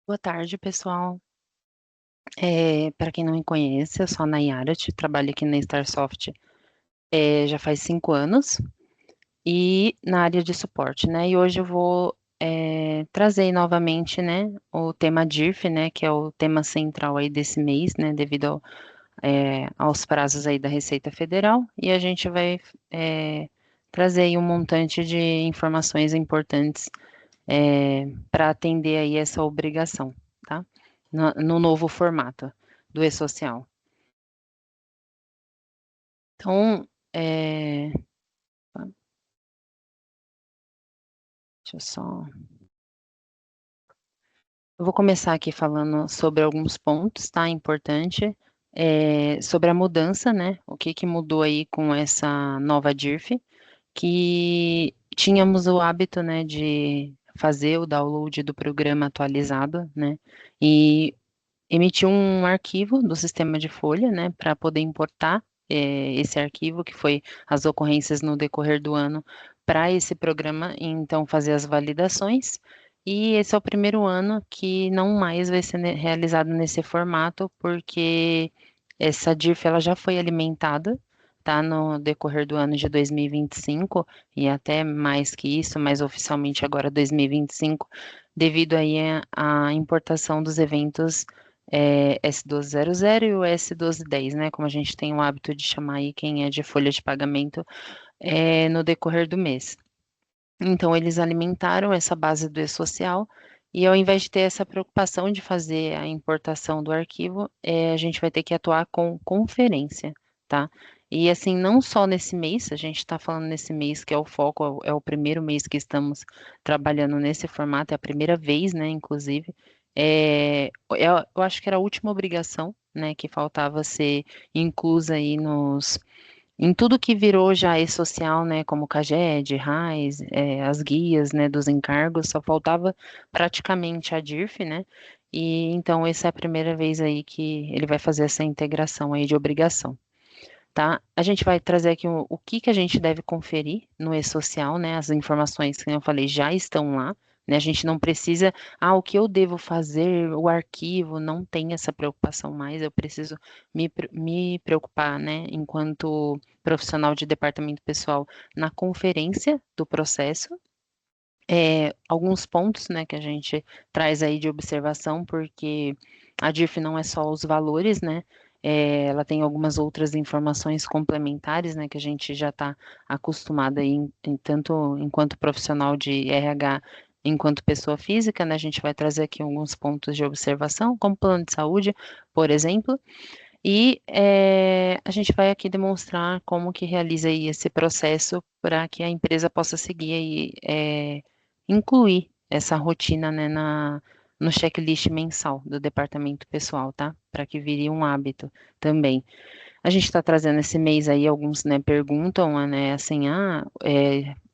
Boa tarde, pessoal. Para quem não me conhece, eu sou a Nayara, trabalho aqui na Starsoft já faz 5 anos e na área de suporte, né? E hoje eu vou trazer novamente, né, o tema DIRF, né, que é o tema central aí desse mês, né, devido aos prazos aí da Receita Federal, e a gente vai trazer aí um montante de informações importantes para atender aí essa obrigação, tá? No novo formato do e-social. Então, deixa eu só. Eu vou começar aqui falando sobre alguns pontos, tá? Importante. Sobre a mudança, né? O que que mudou aí com essa nova DIRF, que tínhamos o hábito, né, de fazer o download do programa atualizado, né? E emitiu um arquivo do sistema de folha, né, para poder importar esse arquivo, que foi as ocorrências no decorrer do ano, para esse programa, e então fazer as validações. E esse é o primeiro ano que não mais vai ser realizado nesse formato, porque essa DIRF ela já foi alimentada, tá, no decorrer do ano de 2025, e até mais que isso, mas oficialmente agora 2025, devido aí à importação dos eventos S1200 e o S1210, né? Como a gente tem o hábito de chamar aí quem é de folha de pagamento no decorrer do mês. Então, eles alimentaram essa base do e-social e ao invés de ter essa preocupação de fazer a importação do arquivo, a gente vai ter que atuar com conferência, tá? E assim, não só nesse mês, a gente está falando nesse mês que é o foco, é o primeiro mês que estamos trabalhando nesse formato, é a primeira vez, né, inclusive. Eu acho que era a última obrigação, né, que faltava ser inclusa aí em tudo que virou já e-social, né, como CAGED, RAIS, as guias, né, dos encargos, só faltava praticamente a DIRF, né, e então essa é a primeira vez aí que ele vai fazer essa integração aí de obrigação, tá? A gente vai trazer aqui o que que a gente deve conferir no e-social, né, as informações que eu falei já estão lá, né, a gente não precisa, o que eu devo fazer, o arquivo, não tem essa preocupação mais, eu preciso me preocupar, né, enquanto profissional de departamento pessoal, na conferência do processo, alguns pontos, né, que a gente traz aí de observação, porque a DIRF não é só os valores, né, ela tem algumas outras informações complementares, né, que a gente já está acostumado aí, tanto enquanto profissional de RH, enquanto pessoa física, né, a gente vai trazer aqui alguns pontos de observação, como plano de saúde, por exemplo, e a gente vai aqui demonstrar como que realiza aí esse processo para que a empresa possa seguir aí, incluir essa rotina, né, no checklist mensal do departamento pessoal, tá? Para que vire um hábito também. A gente está trazendo esse mês aí, alguns, né, perguntam, né, assim,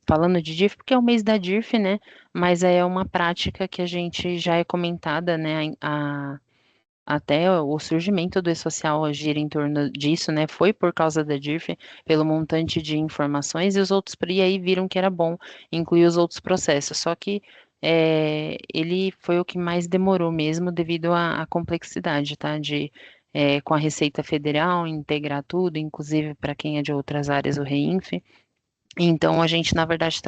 falando de DIRF, porque é o mês da DIRF, né? Mas é uma prática que a gente já é comentada, né, até o surgimento do e-social gira em torno disso, né? Foi por causa da DIRF, pelo montante de informações, e os outros e aí viram que era bom incluir os outros processos. Só que ele foi o que mais demorou mesmo devido à complexidade, tá? Com a Receita Federal, integrar tudo, inclusive para quem é de outras áreas, o REINF. Então, a gente, na verdade,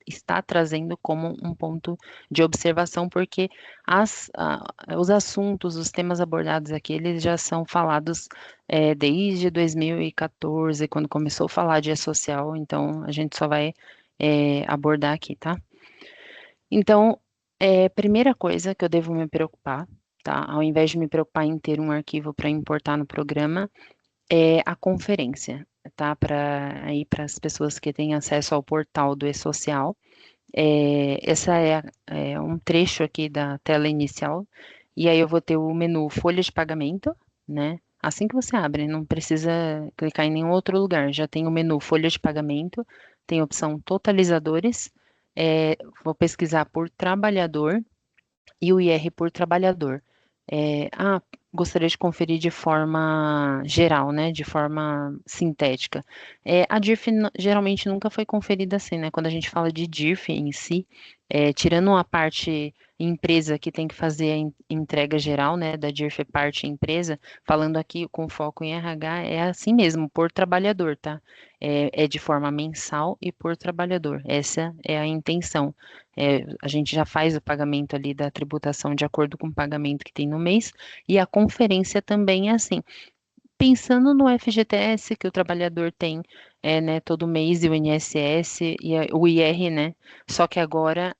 está trazendo como um ponto de observação, porque os assuntos, os temas abordados aqui, eles já são falados desde 2014, quando começou a falar de e-social, então a gente só vai abordar aqui, tá? Então, primeira coisa que eu devo me preocupar, tá? Ao invés de me preocupar em ter um arquivo para importar no programa, a conferência, tá? Para as pessoas que têm acesso ao portal do e-social. Essa é um trecho aqui da tela inicial, e aí eu vou ter o menu folha de pagamento, né? Assim que você abre, não precisa clicar em nenhum outro lugar, já tem o menu folha de pagamento, tem a opção totalizadores, vou pesquisar por trabalhador e o IR por trabalhador. Gostaria de conferir de forma geral, né, de forma sintética. A DIRF geralmente nunca foi conferida assim, né? Quando a gente fala de DIRF em si, tirando a parte empresa que tem que fazer a entrega geral, né, da DIRF parte empresa, falando aqui com foco em RH, é assim mesmo, por trabalhador, tá? É de forma mensal e por trabalhador. Essa é a intenção. A gente já faz o pagamento ali da tributação de acordo com o pagamento que tem no mês, e a conferência também é assim. Pensando no FGTS que o trabalhador tem, né, todo mês, e o INSS e o IR, né? Só que agora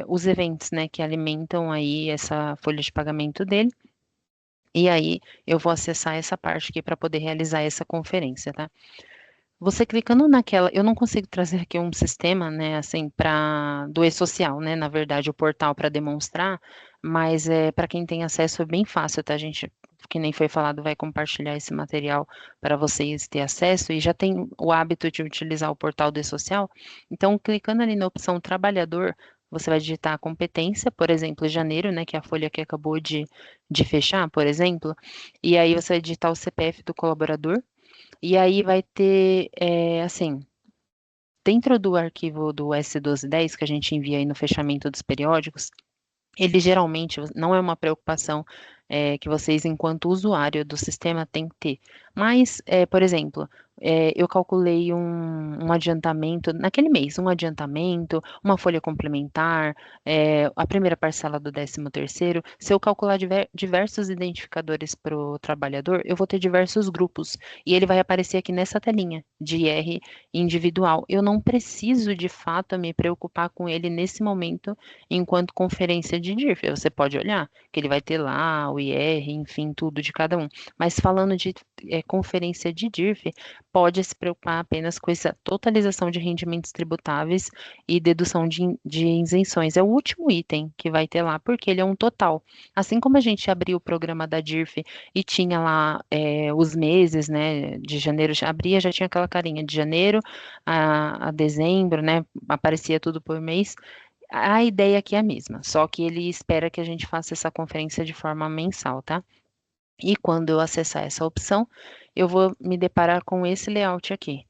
os eventos, né, que alimentam aí essa folha de pagamento dele. E aí eu vou acessar essa parte aqui para poder realizar essa conferência, tá? Você clicando naquela, eu não consigo trazer aqui um sistema, né, assim, para do e-social, né, na verdade, o portal para demonstrar, mas para quem tem acesso é bem fácil, tá, gente? Que nem foi falado, vai compartilhar esse material para vocês ter acesso e já tem o hábito de utilizar o portal do e-social. Então, clicando ali na opção trabalhador, você vai digitar a competência, por exemplo, janeiro, né, que é a folha que acabou de fechar, por exemplo, e aí você vai digitar o CPF do colaborador. E aí vai ter, assim, dentro do arquivo do S1210, que a gente envia aí no fechamento dos periódicos, ele geralmente não é uma preocupação que vocês, enquanto usuário do sistema, têm que ter. Mas, por exemplo, eu calculei um adiantamento, naquele mês, um adiantamento, uma folha complementar, a primeira parcela do 13º. Se eu calcular diversos identificadores para o trabalhador, eu vou ter diversos grupos. E ele vai aparecer aqui nessa telinha de IR individual. Eu não preciso, de fato, me preocupar com ele nesse momento, enquanto conferência de DIRF. Você pode olhar que ele vai ter lá o IR, enfim, tudo de cada um. Mas falando de conferência de DIRF, pode se preocupar apenas com essa totalização de rendimentos tributáveis e dedução de isenções. É o último item que vai ter lá, porque ele é um total. Assim como a gente abriu o programa da DIRF e tinha lá os meses, né, de janeiro, abria, já tinha aquela carinha de janeiro a dezembro, né, aparecia tudo por mês. A ideia aqui é a mesma, só que ele espera que a gente faça essa conferência de forma mensal, tá? E quando eu acessar essa opção, eu vou me deparar com esse layout aqui.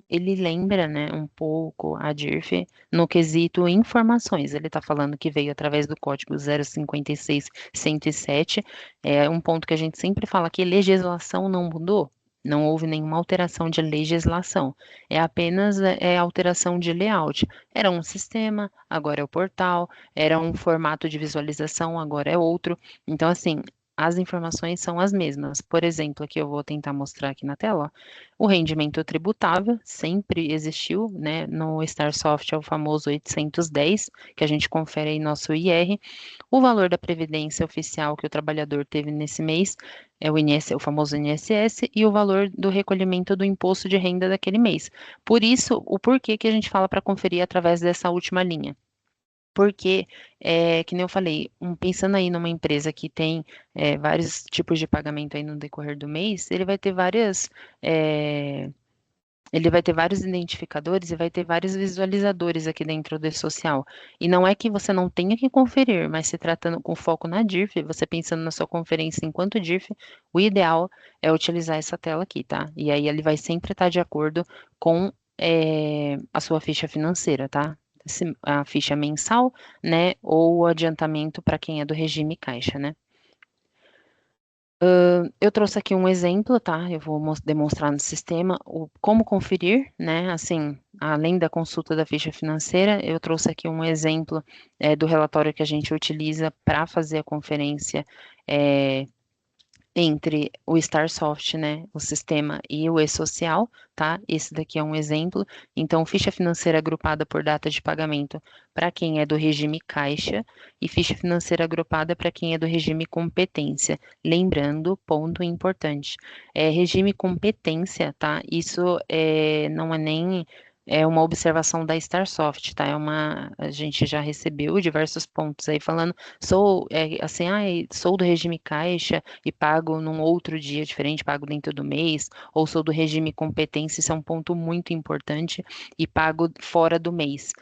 Ele lembra, né, um pouco a DIRF no quesito informações. Ele está falando que veio através do código 056.107. É um ponto que a gente sempre fala que legislação não mudou. Não houve nenhuma alteração de legislação. É apenas alteração de layout. Era um sistema, agora é o portal. Era um formato de visualização, agora é outro. Então, assim, as informações são as mesmas. Por exemplo, aqui eu vou tentar mostrar aqui na tela, ó. O rendimento tributável sempre existiu, né? No StarSoft é o famoso 810, que a gente confere aí nosso IR. O valor da previdência oficial que o trabalhador teve nesse mês é o INSS, o famoso INSS, e o valor do recolhimento do imposto de renda daquele mês. Por isso, o porquê que a gente fala para conferir através dessa última linha. Porque, que nem eu falei, pensando aí numa empresa que tem vários tipos de pagamento aí no decorrer do mês, eh, ele vai ter vários identificadores e vai ter vários visualizadores aqui dentro do social. E não é que você não tenha que conferir, mas se tratando com foco na DIRF, você pensando na sua conferência enquanto DIRF, o ideal é utilizar essa tela aqui, tá? E aí ele vai sempre estar de acordo com a sua ficha financeira, tá? A ficha mensal, né? Ou o adiantamento para quem é do regime caixa, né? Eu trouxe aqui um exemplo, tá? Eu vou demonstrar no sistema como conferir, né? Assim, além da consulta da ficha financeira, eu trouxe aqui um exemplo do relatório que a gente utiliza para fazer a conferência entre o StarSoft, né, o sistema e o e-social, tá? Esse daqui é um exemplo. Então, ficha financeira agrupada por data de pagamento para quem é do regime caixa e ficha financeira agrupada para quem é do regime competência. Lembrando, ponto importante, regime competência, tá? Isso não é nem uma observação da StarSoft, tá? A gente já recebeu diversos pontos aí falando, assim, sou do regime caixa e pago num outro dia diferente, pago dentro do mês, ou sou do regime competência, isso é um ponto muito importante, e pago fora do mês.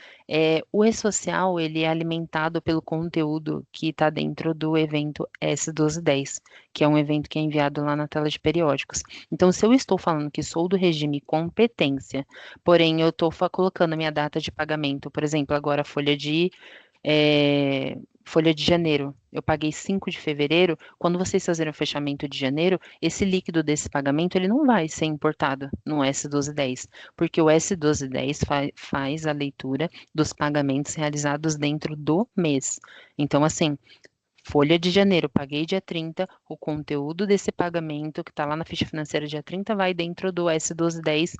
O e-social, ele é alimentado pelo conteúdo que está dentro do evento S1210, que é um evento que é enviado lá na tela de periódicos. Então, se eu estou falando que sou do regime competência, porém eu estou colocando a minha data de pagamento, por exemplo, agora a folha de Folha de janeiro, eu paguei 5 de fevereiro, quando vocês fazerem o fechamento de janeiro, esse líquido desse pagamento, ele não vai ser importado no S1210, porque o S1210 faz a leitura dos pagamentos realizados dentro do mês. Então, assim, folha de janeiro, paguei dia 30, o conteúdo desse pagamento que está lá na ficha financeira dia 30 vai dentro do S1210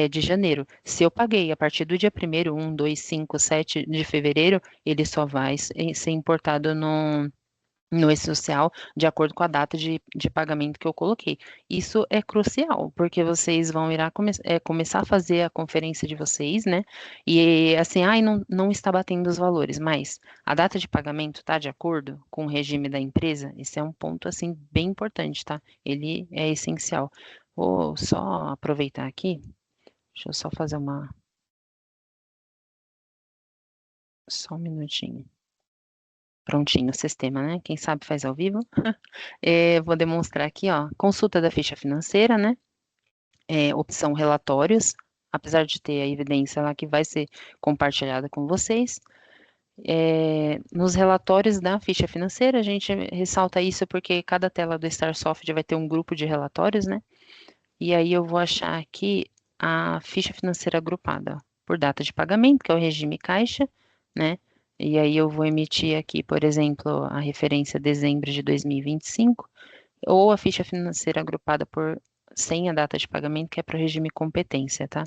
de janeiro. Se eu paguei a partir do dia 1º, 1, 2, 5, 7 de fevereiro, ele só vai ser importado no E-Social, de acordo com a data de pagamento que eu coloquei. Isso é crucial, porque vocês vão começar a fazer a conferência de vocês, né? E assim, ai, não está batendo os valores, mas a data de pagamento está de acordo com o regime da empresa? Esse é um ponto, assim, bem importante, tá? Ele é essencial. Vou só aproveitar aqui, deixa eu só fazer só um minutinho. Prontinho o sistema, né? Quem sabe faz ao vivo. Vou demonstrar aqui, ó, consulta da ficha financeira, né? Opção relatórios, apesar de ter a evidência lá que vai ser compartilhada com vocês. Nos relatórios da ficha financeira, a gente ressalta isso porque cada tela do StarSoft vai ter um grupo de relatórios, né? E aí eu vou achar aqui a ficha financeira agrupada por data de pagamento, que é o regime caixa, né? E aí eu vou emitir aqui, por exemplo, a referência dezembro de 2025, ou a ficha financeira agrupada por sem a data de pagamento, que é para o regime competência, tá?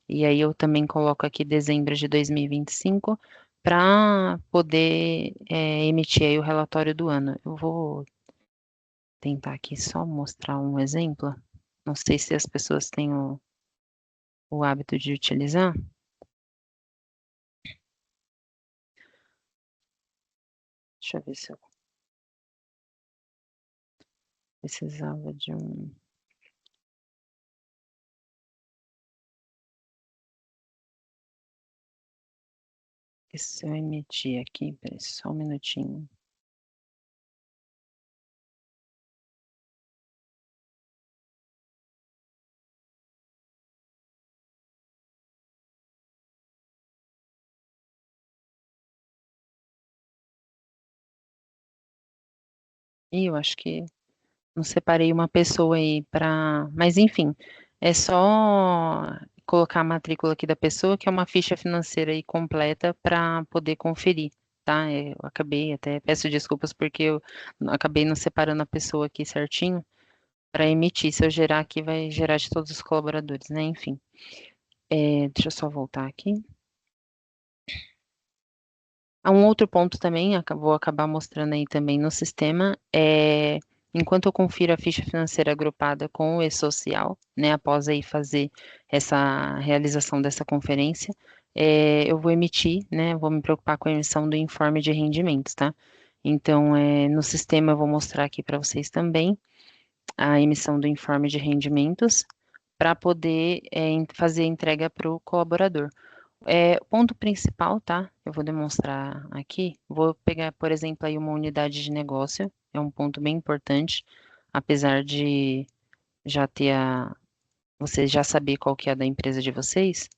E aí eu também coloco aqui dezembro de 2025 para poder emitir aí o relatório do ano. Eu vou tentar aqui só mostrar um exemplo. Não sei se as pessoas têm o hábito de utilizar. Deixa eu ver se eu precisava de um. Se eu emitir aqui, peraí, só um minutinho. E eu acho que não separei uma pessoa aí para. Mas enfim, é só colocar a matrícula aqui da pessoa, que é uma ficha financeira aí completa para poder conferir, tá? Eu acabei, até peço desculpas porque eu acabei não separando a pessoa aqui certinho para emitir. Se eu gerar aqui, vai gerar de todos os colaboradores, né? Enfim. Deixa eu só voltar aqui. Há um outro ponto também, vou acabar mostrando aí também no sistema, enquanto eu confiro a ficha financeira agrupada com o E-Social, né, após aí fazer essa realização dessa conferência, eu vou emitir, né, vou me preocupar com a emissão do informe de rendimentos, tá? Então, no sistema eu vou mostrar aqui para vocês também a emissão do informe de rendimentos para poder fazer a entrega para o colaborador. O ponto principal, tá? Eu vou demonstrar aqui. Vou pegar, por exemplo, aí uma unidade de negócio. É um ponto bem importante, apesar de já ter você já saber qual que é a da empresa de vocês.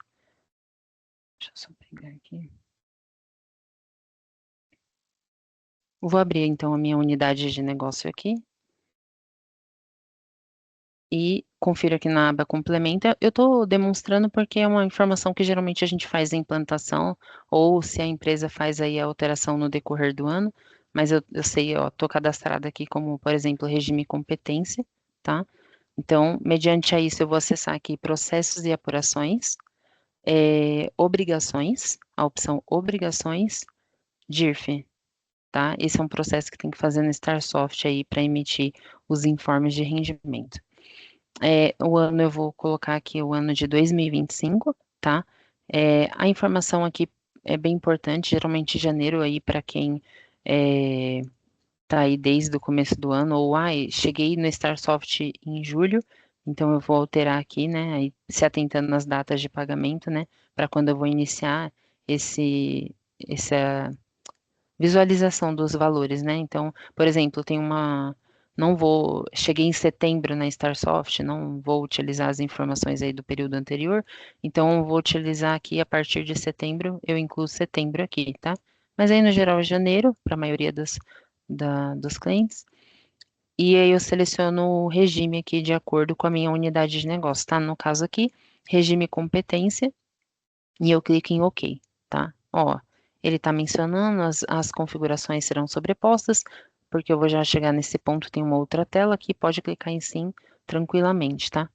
Deixa eu só pegar aqui. Vou abrir então a minha unidade de negócio aqui. E confiro aqui na aba complementa. Eu estou demonstrando porque é uma informação que geralmente a gente faz em implantação, ou se a empresa faz aí a alteração no decorrer do ano, mas eu sei, ó, estou cadastrada aqui como, por exemplo, regime competência, tá? Então, mediante a isso, eu vou acessar aqui processos e apurações, obrigações, a opção obrigações, DIRF, tá? Esse é um processo que tem que fazer no StarSoft aí para emitir os informes de rendimento. O ano eu vou colocar aqui o ano de 2025, tá? A informação aqui é bem importante, geralmente janeiro aí para quem tá aí desde o começo do ano, ou cheguei no StarSoft em julho, então eu vou alterar aqui, né? Aí, se atentando nas datas de pagamento, né? Para quando eu vou iniciar essa visualização dos valores, né? Então, por exemplo, tem não vou, cheguei em setembro na Starsoft, não vou utilizar as informações aí do período anterior, então vou utilizar aqui a partir de setembro, eu incluo setembro aqui, tá? Mas aí, no geral, é janeiro, para a maioria dos clientes. E aí eu seleciono o regime aqui de acordo com a minha unidade de negócio, tá? No caso aqui, regime competência, e eu clico em OK, tá? Ó, ele tá mencionando as configurações serão sobrepostas, porque eu vou já chegar nesse ponto, tem uma outra tela aqui, pode clicar em sim tranquilamente, tá?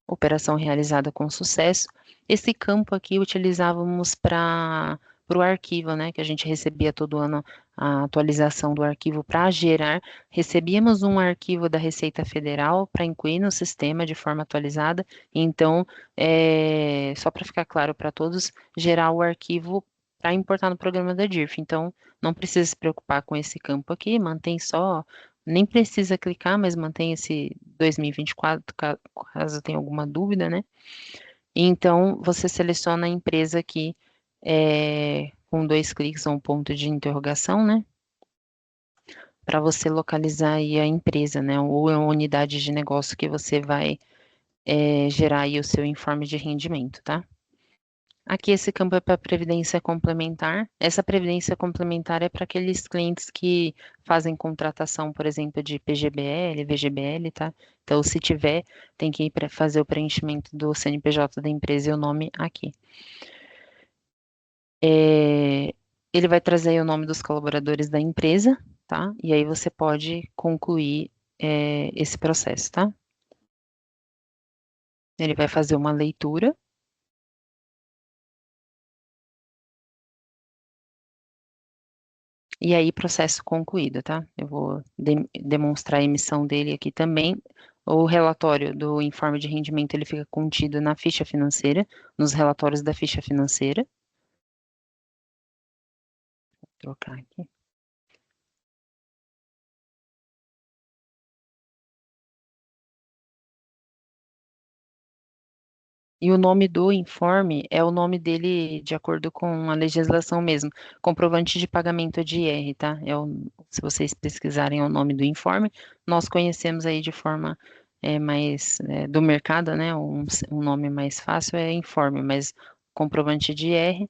Operação realizada com sucesso. Esse campo aqui utilizávamos para o arquivo, né? Que a gente recebia todo ano a atualização do arquivo para gerar. Recebíamos um arquivo da Receita Federal para incluir no sistema de forma atualizada. Então, só para ficar claro para todos, gerar o arquivo para importar no programa da DIRF. Então, não precisa se preocupar com esse campo aqui, mantém só nem precisa clicar, mas mantém esse 2024, caso tenha alguma dúvida, né? Então, você seleciona a empresa aqui com 2 cliques ou um ponto de interrogação, né? Para você localizar aí a empresa, né? Ou a unidade de negócio que você vai gerar aí o seu informe de rendimento, tá? Aqui esse campo é para previdência complementar. Essa previdência complementar é para aqueles clientes que fazem contratação, por exemplo, de PGBL, VGBL, tá? Então, se tiver, tem que ir para fazer o preenchimento do CNPJ da empresa e o nome aqui. Ele vai trazer aí o nome dos colaboradores da empresa, tá? E aí você pode concluir esse processo, tá? Ele vai fazer uma leitura. E aí, processo concluído, tá? Eu vou demonstrar a emissão dele aqui também. O relatório do informe de rendimento, ele fica contido na ficha financeira, nos relatórios da ficha financeira. Vou trocar aqui. E o nome do informe é o nome dele de acordo com a legislação mesmo. Comprovante de pagamento de IR, tá? Se vocês pesquisarem o nome do informe, nós conhecemos aí de forma mais do mercado, né? Um nome mais fácil é informe, mas comprovante de IR.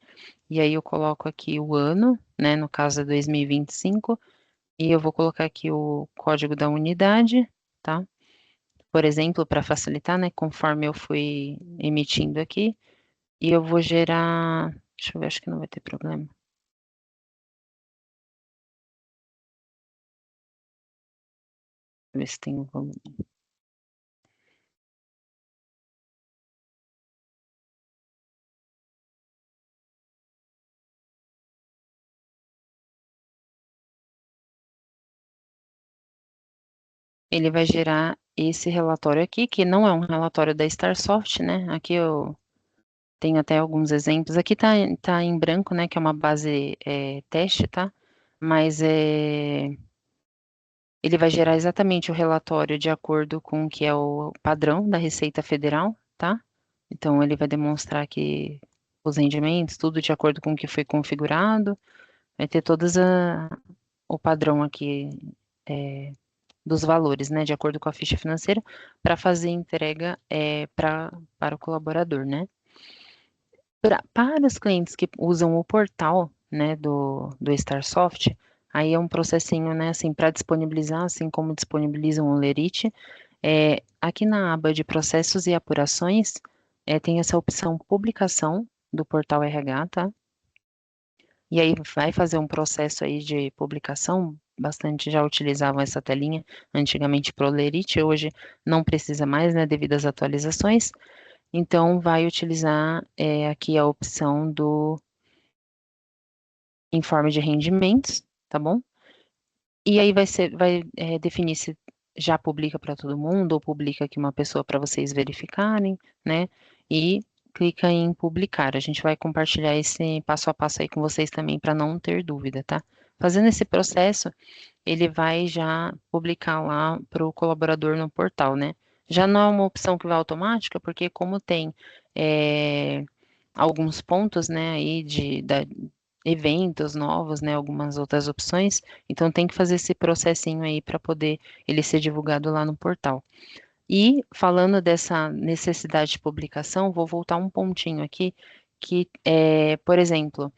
E aí eu coloco aqui o ano, né? No caso é 2025. E eu vou colocar aqui o código da unidade, tá? Por exemplo, para facilitar, né? Conforme eu fui emitindo aqui. E eu vou gerar. Deixa eu ver, acho que não vai ter problema. Ver se tem o volume. Ele vai gerar esse relatório aqui, que não é um relatório da Starsoft, né? Aqui eu tenho até alguns exemplos. Aqui tá em branco, né? Que é uma base teste, tá? Mas ele vai gerar exatamente o relatório de acordo com o que é o padrão da Receita Federal, tá? Então, ele vai demonstrar aqui os rendimentos, tudo de acordo com o que foi configurado. Vai ter todos o padrão aqui dos valores, né, de acordo com a ficha financeira, para fazer entrega para o colaborador, né? Para os clientes que usam o portal, né, do Starsoft, aí é um processinho, né, assim, para disponibilizar, assim como disponibilizam o Lerite, aqui na aba de processos e apurações, tem essa opção publicação do portal RH, tá? E aí vai fazer um processo aí de publicação, bastante já utilizavam essa telinha antigamente para o Lerite, hoje não precisa mais, né, devido às atualizações. Então, vai utilizar aqui a opção do informe de rendimentos, tá bom? E aí vai definir se já publica para todo mundo ou publica aqui uma pessoa para vocês verificarem, né? E clica em publicar. A gente vai compartilhar esse passo a passo aí com vocês também para não ter dúvida, tá? Fazendo esse processo, ele vai já publicar lá para o colaborador no portal, né? Já não é uma opção que vai automática, porque como tem alguns pontos, né, aí eventos novos, né, algumas outras opções, então tem que fazer esse processinho aí para poder ele ser divulgado lá no portal. E falando dessa necessidade de publicação, vou voltar um pontinho aqui, que por exemplo,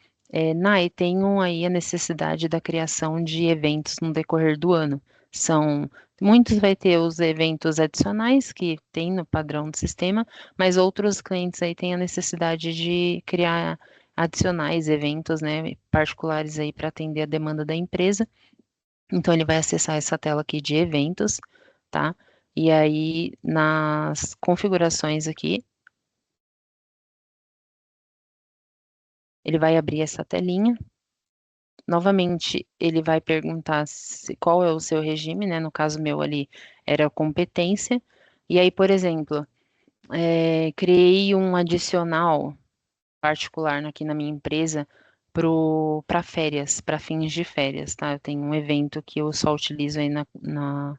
Nai, tenho aí a necessidade da criação de eventos no decorrer do ano. São, muitos vai ter os eventos adicionais que tem no padrão do sistema, mas outros clientes aí têm a necessidade de criar adicionais eventos, né, particulares aí para atender a demanda da empresa. Então ele vai acessar essa tela aqui de eventos, tá? E aí nas configurações aqui, ele vai abrir essa telinha. Novamente, ele vai perguntar qual é o seu regime, né? No caso meu ali era competência. E aí, por exemplo, criei um adicional particular aqui na minha empresa para férias, para fins de férias, tá? Eu tenho um evento que eu só utilizo aí no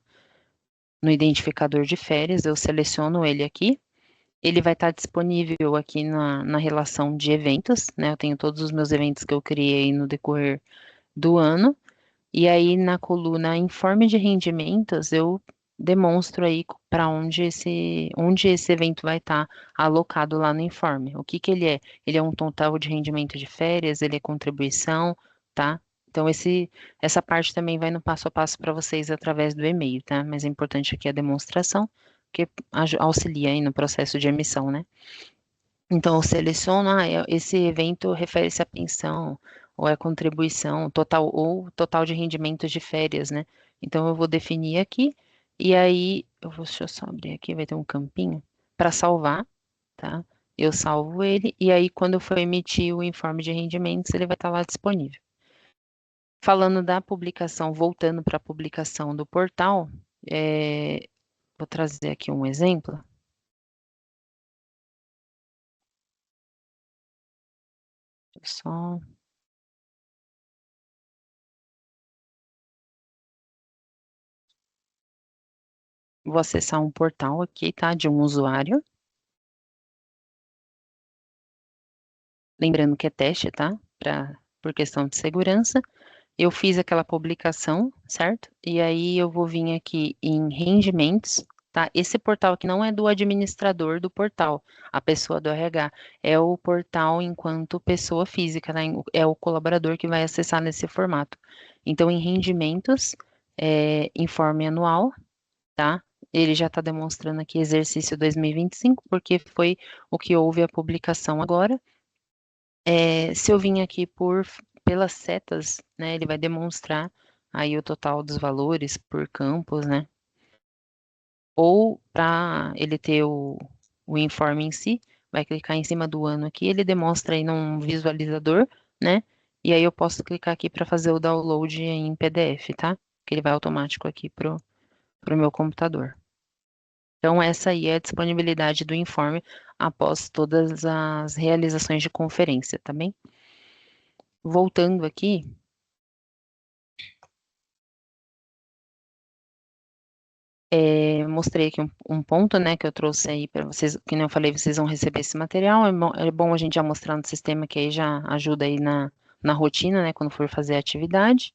identificador de férias, eu seleciono ele aqui. Ele vai estar disponível aqui na relação de eventos, né? Eu tenho todos os meus eventos que eu criei no decorrer do ano. E aí, na coluna Informe de Rendimentos, eu demonstro aí para onde esse evento vai estar alocado lá no informe. O que que ele é? Ele é um total de rendimento de férias, ele é contribuição, tá? Então, essa parte também vai no passo a passo para vocês através do e-mail, tá? Mas é importante aqui a demonstração, que auxilia aí no processo de emissão, né? Então, eu seleciono, esse evento refere-se à pensão, ou é contribuição, total, ou total de rendimentos de férias, né? Então, eu vou definir aqui, e aí, deixa eu só abrir aqui, vai ter um campinho, para salvar, tá? Eu salvo ele, e aí, quando eu for emitir o informe de rendimentos, ele vai estar lá disponível. Falando da publicação, voltando para a publicação do portal, vou trazer aqui um exemplo, só vou acessar um portal aqui, tá? De um usuário. Lembrando que é teste, tá? Por questão de segurança. Eu fiz aquela publicação, certo? E aí eu vou vir aqui em rendimentos, tá? Esse portal aqui não é do administrador do portal, a pessoa do RH. É o portal enquanto pessoa física, né? É o colaborador que vai acessar nesse formato. Então, em rendimentos, informe anual, tá? Ele já está demonstrando aqui exercício 2025, porque foi o que houve a publicação agora. Se eu vim aqui pelas setas, né, ele vai demonstrar aí o total dos valores por campos, né? Ou para ele ter o informe em si, vai clicar em cima do ano aqui, ele demonstra aí num visualizador, né? E aí eu posso clicar aqui para fazer o download em PDF, tá? Que ele vai automático aqui pro meu computador. Então, essa aí é a disponibilidade do informe após todas as realizações de conferência, tá bem? Voltando aqui, mostrei aqui um ponto, né, que eu trouxe aí para vocês, que nem eu falei, vocês vão receber esse material, é bom a gente já mostrar no sistema, que aí já ajuda aí na rotina, né, quando for fazer a atividade.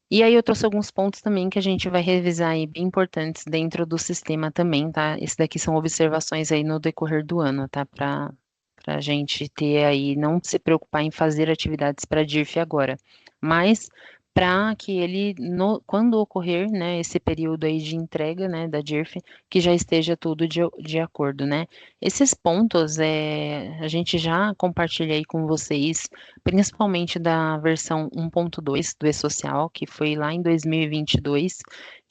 E aí eu trouxe alguns pontos também que a gente vai revisar aí, bem importantes dentro do sistema também, tá? Esse daqui são observações aí no decorrer do ano, tá? Para a gente ter aí, não se preocupar em fazer atividades para DIRF agora, mas para que ele, quando ocorrer, né, esse período aí de entrega, né, da DIRF, que já esteja tudo de acordo, né? Esses pontos, a gente já compartilha aí com vocês, principalmente da versão 1.2 do E-Social, que foi lá em 2022,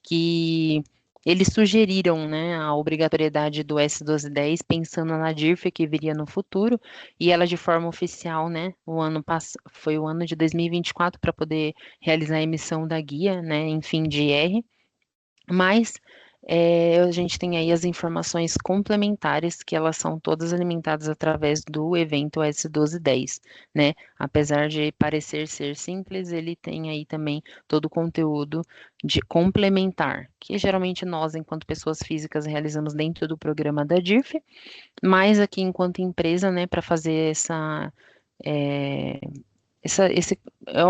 que eles sugeriram, né, a obrigatoriedade do S1210, pensando na DIRF que viria no futuro, e ela de forma oficial, né, foi o ano de 2024 para poder realizar a emissão da guia, né, em fim de R, mas a gente tem aí as informações complementares, que elas são todas alimentadas através do evento S1210, né? Apesar de parecer ser simples, ele tem aí também todo o conteúdo de complementar, que geralmente nós, enquanto pessoas físicas, realizamos dentro do programa da DIRF, mas aqui enquanto empresa, né, para fazer é,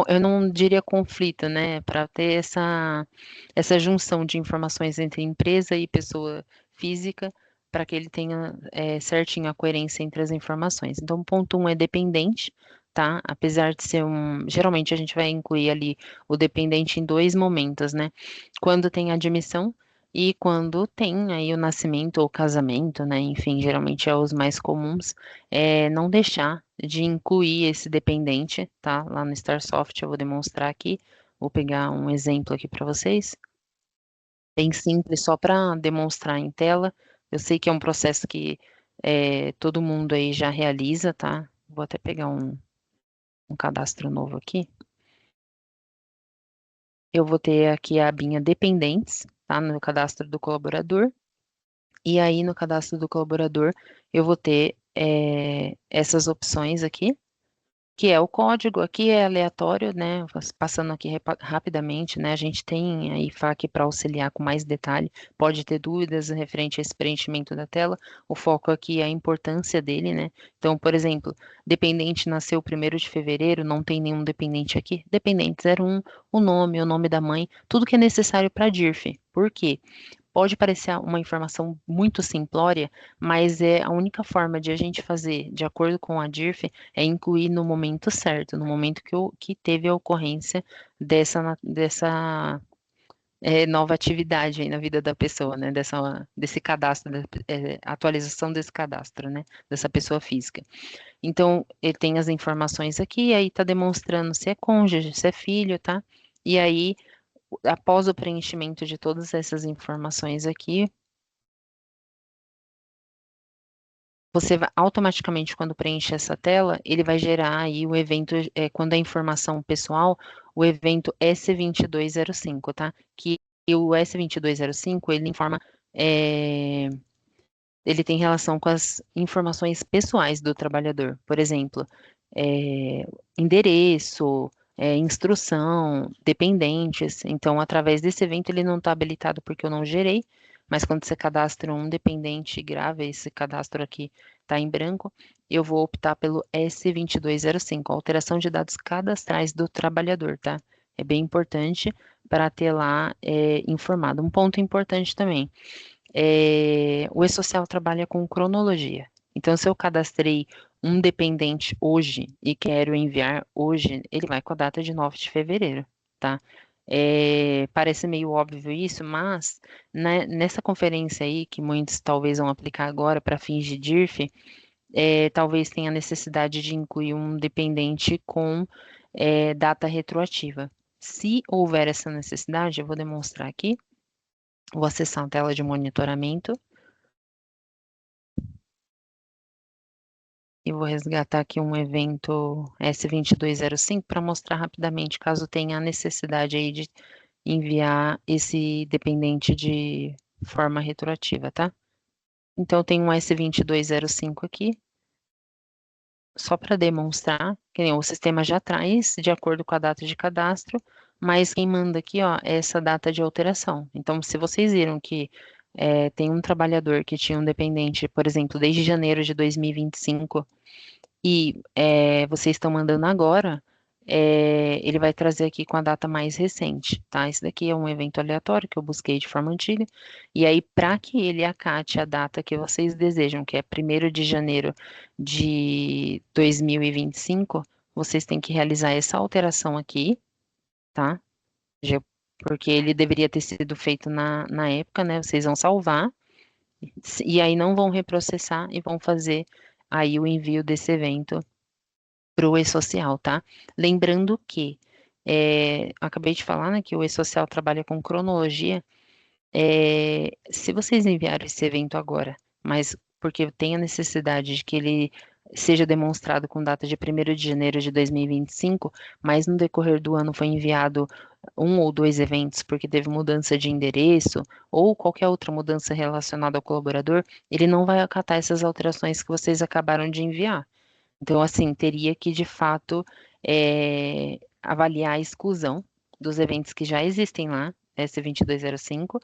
eu não diria conflito, né? Para ter essa junção de informações entre empresa e pessoa física, para que ele tenha certinho a coerência entre as informações. Então, ponto um é dependente, tá? Apesar de ser geralmente a gente vai incluir ali o dependente em dois momentos, né? Quando tem admissão e quando tem aí o nascimento ou casamento, né? Enfim, geralmente é os mais comuns, não deixar de incluir esse dependente, tá? Lá no StarSoft eu vou demonstrar aqui, vou pegar um exemplo aqui para vocês, bem simples, só para demonstrar em tela. Eu sei que é um processo que todo mundo aí já realiza, tá? Vou até pegar um cadastro novo aqui. Eu vou ter aqui a abinha dependentes, tá? No cadastro do colaborador. E aí, no cadastro do colaborador, eu vou ter essas opções aqui, que é o código, aqui é aleatório, né? Passando aqui rapidamente, né? A gente tem aí FAQ para auxiliar com mais detalhe. Pode ter dúvidas referente a esse preenchimento da tela. O foco aqui é a importância dele, né? Então, por exemplo, dependente nasceu 1º de fevereiro, não tem nenhum dependente aqui. Dependente 01, o nome da mãe, tudo que é necessário para a DIRF. Por quê? Pode parecer uma informação muito simplória, mas é a única forma de a gente fazer, de acordo com a DIRF, é incluir no momento certo, no momento que teve a ocorrência dessa nova atividade aí na vida da pessoa, né? Desse cadastro, atualização desse cadastro, né? Dessa pessoa física. Então, ele tem as informações aqui, aí está demonstrando se é cônjuge, se é filho, tá? E aí, após o preenchimento de todas essas informações aqui, você vai, automaticamente, quando preenche essa tela, ele vai gerar aí o evento, quando é informação pessoal, o evento S2205, tá? Que o S2205, ele informa, ele tem relação com as informações pessoais do trabalhador. Por exemplo, endereço, instrução, dependentes. Então, através desse evento, ele não está habilitado porque eu não gerei, mas quando você cadastra um dependente e grava, esse cadastro aqui está em branco, eu vou optar pelo S2205, alteração de dados cadastrais do trabalhador, tá? É bem importante para ter lá informado. Um ponto importante também, o E-Social trabalha com cronologia. Então, se eu cadastrei um dependente hoje e quero enviar hoje, ele vai com a data de 9 de fevereiro, tá? Parece meio óbvio isso, mas né, nessa conferência aí, que muitos talvez vão aplicar agora para fins de DIRF, talvez tenha necessidade de incluir um dependente com data retroativa. Se houver essa necessidade, eu vou demonstrar aqui. Vou acessar a tela de monitoramento e vou resgatar aqui um evento S2205 para mostrar rapidamente, caso tenha a necessidade aí de enviar esse dependente de forma retroativa, tá? Então, tem um S2205 aqui, só para demonstrar que o sistema já traz de acordo com a data de cadastro, mas quem manda aqui, ó, é essa data de alteração. Então, se vocês viram que tem um trabalhador que tinha um dependente, por exemplo, desde janeiro de 2025, e vocês estão mandando agora, ele vai trazer aqui com a data mais recente, tá? Esse daqui é um evento aleatório que eu busquei de forma antiga, e aí para que ele acate a data que vocês desejam, que é 1º de janeiro de 2025, vocês têm que realizar essa alteração aqui, tá? Porque ele deveria ter sido feito na época, né? Vocês vão salvar, e aí não vão reprocessar e vão fazer aí o envio desse evento para o E-Social, tá? Lembrando que, acabei de falar, né, que o E-Social trabalha com cronologia. Se vocês enviaram esse evento agora, mas porque tem a necessidade de que ele seja demonstrado com data de 1º de janeiro de 2025, mas no decorrer do ano foi enviado um ou dois eventos porque teve mudança de endereço ou qualquer outra mudança relacionada ao colaborador, ele não vai acatar essas alterações que vocês acabaram de enviar. Então, assim, teria que, de fato, avaliar a exclusão dos eventos que já existem lá, esse 2205,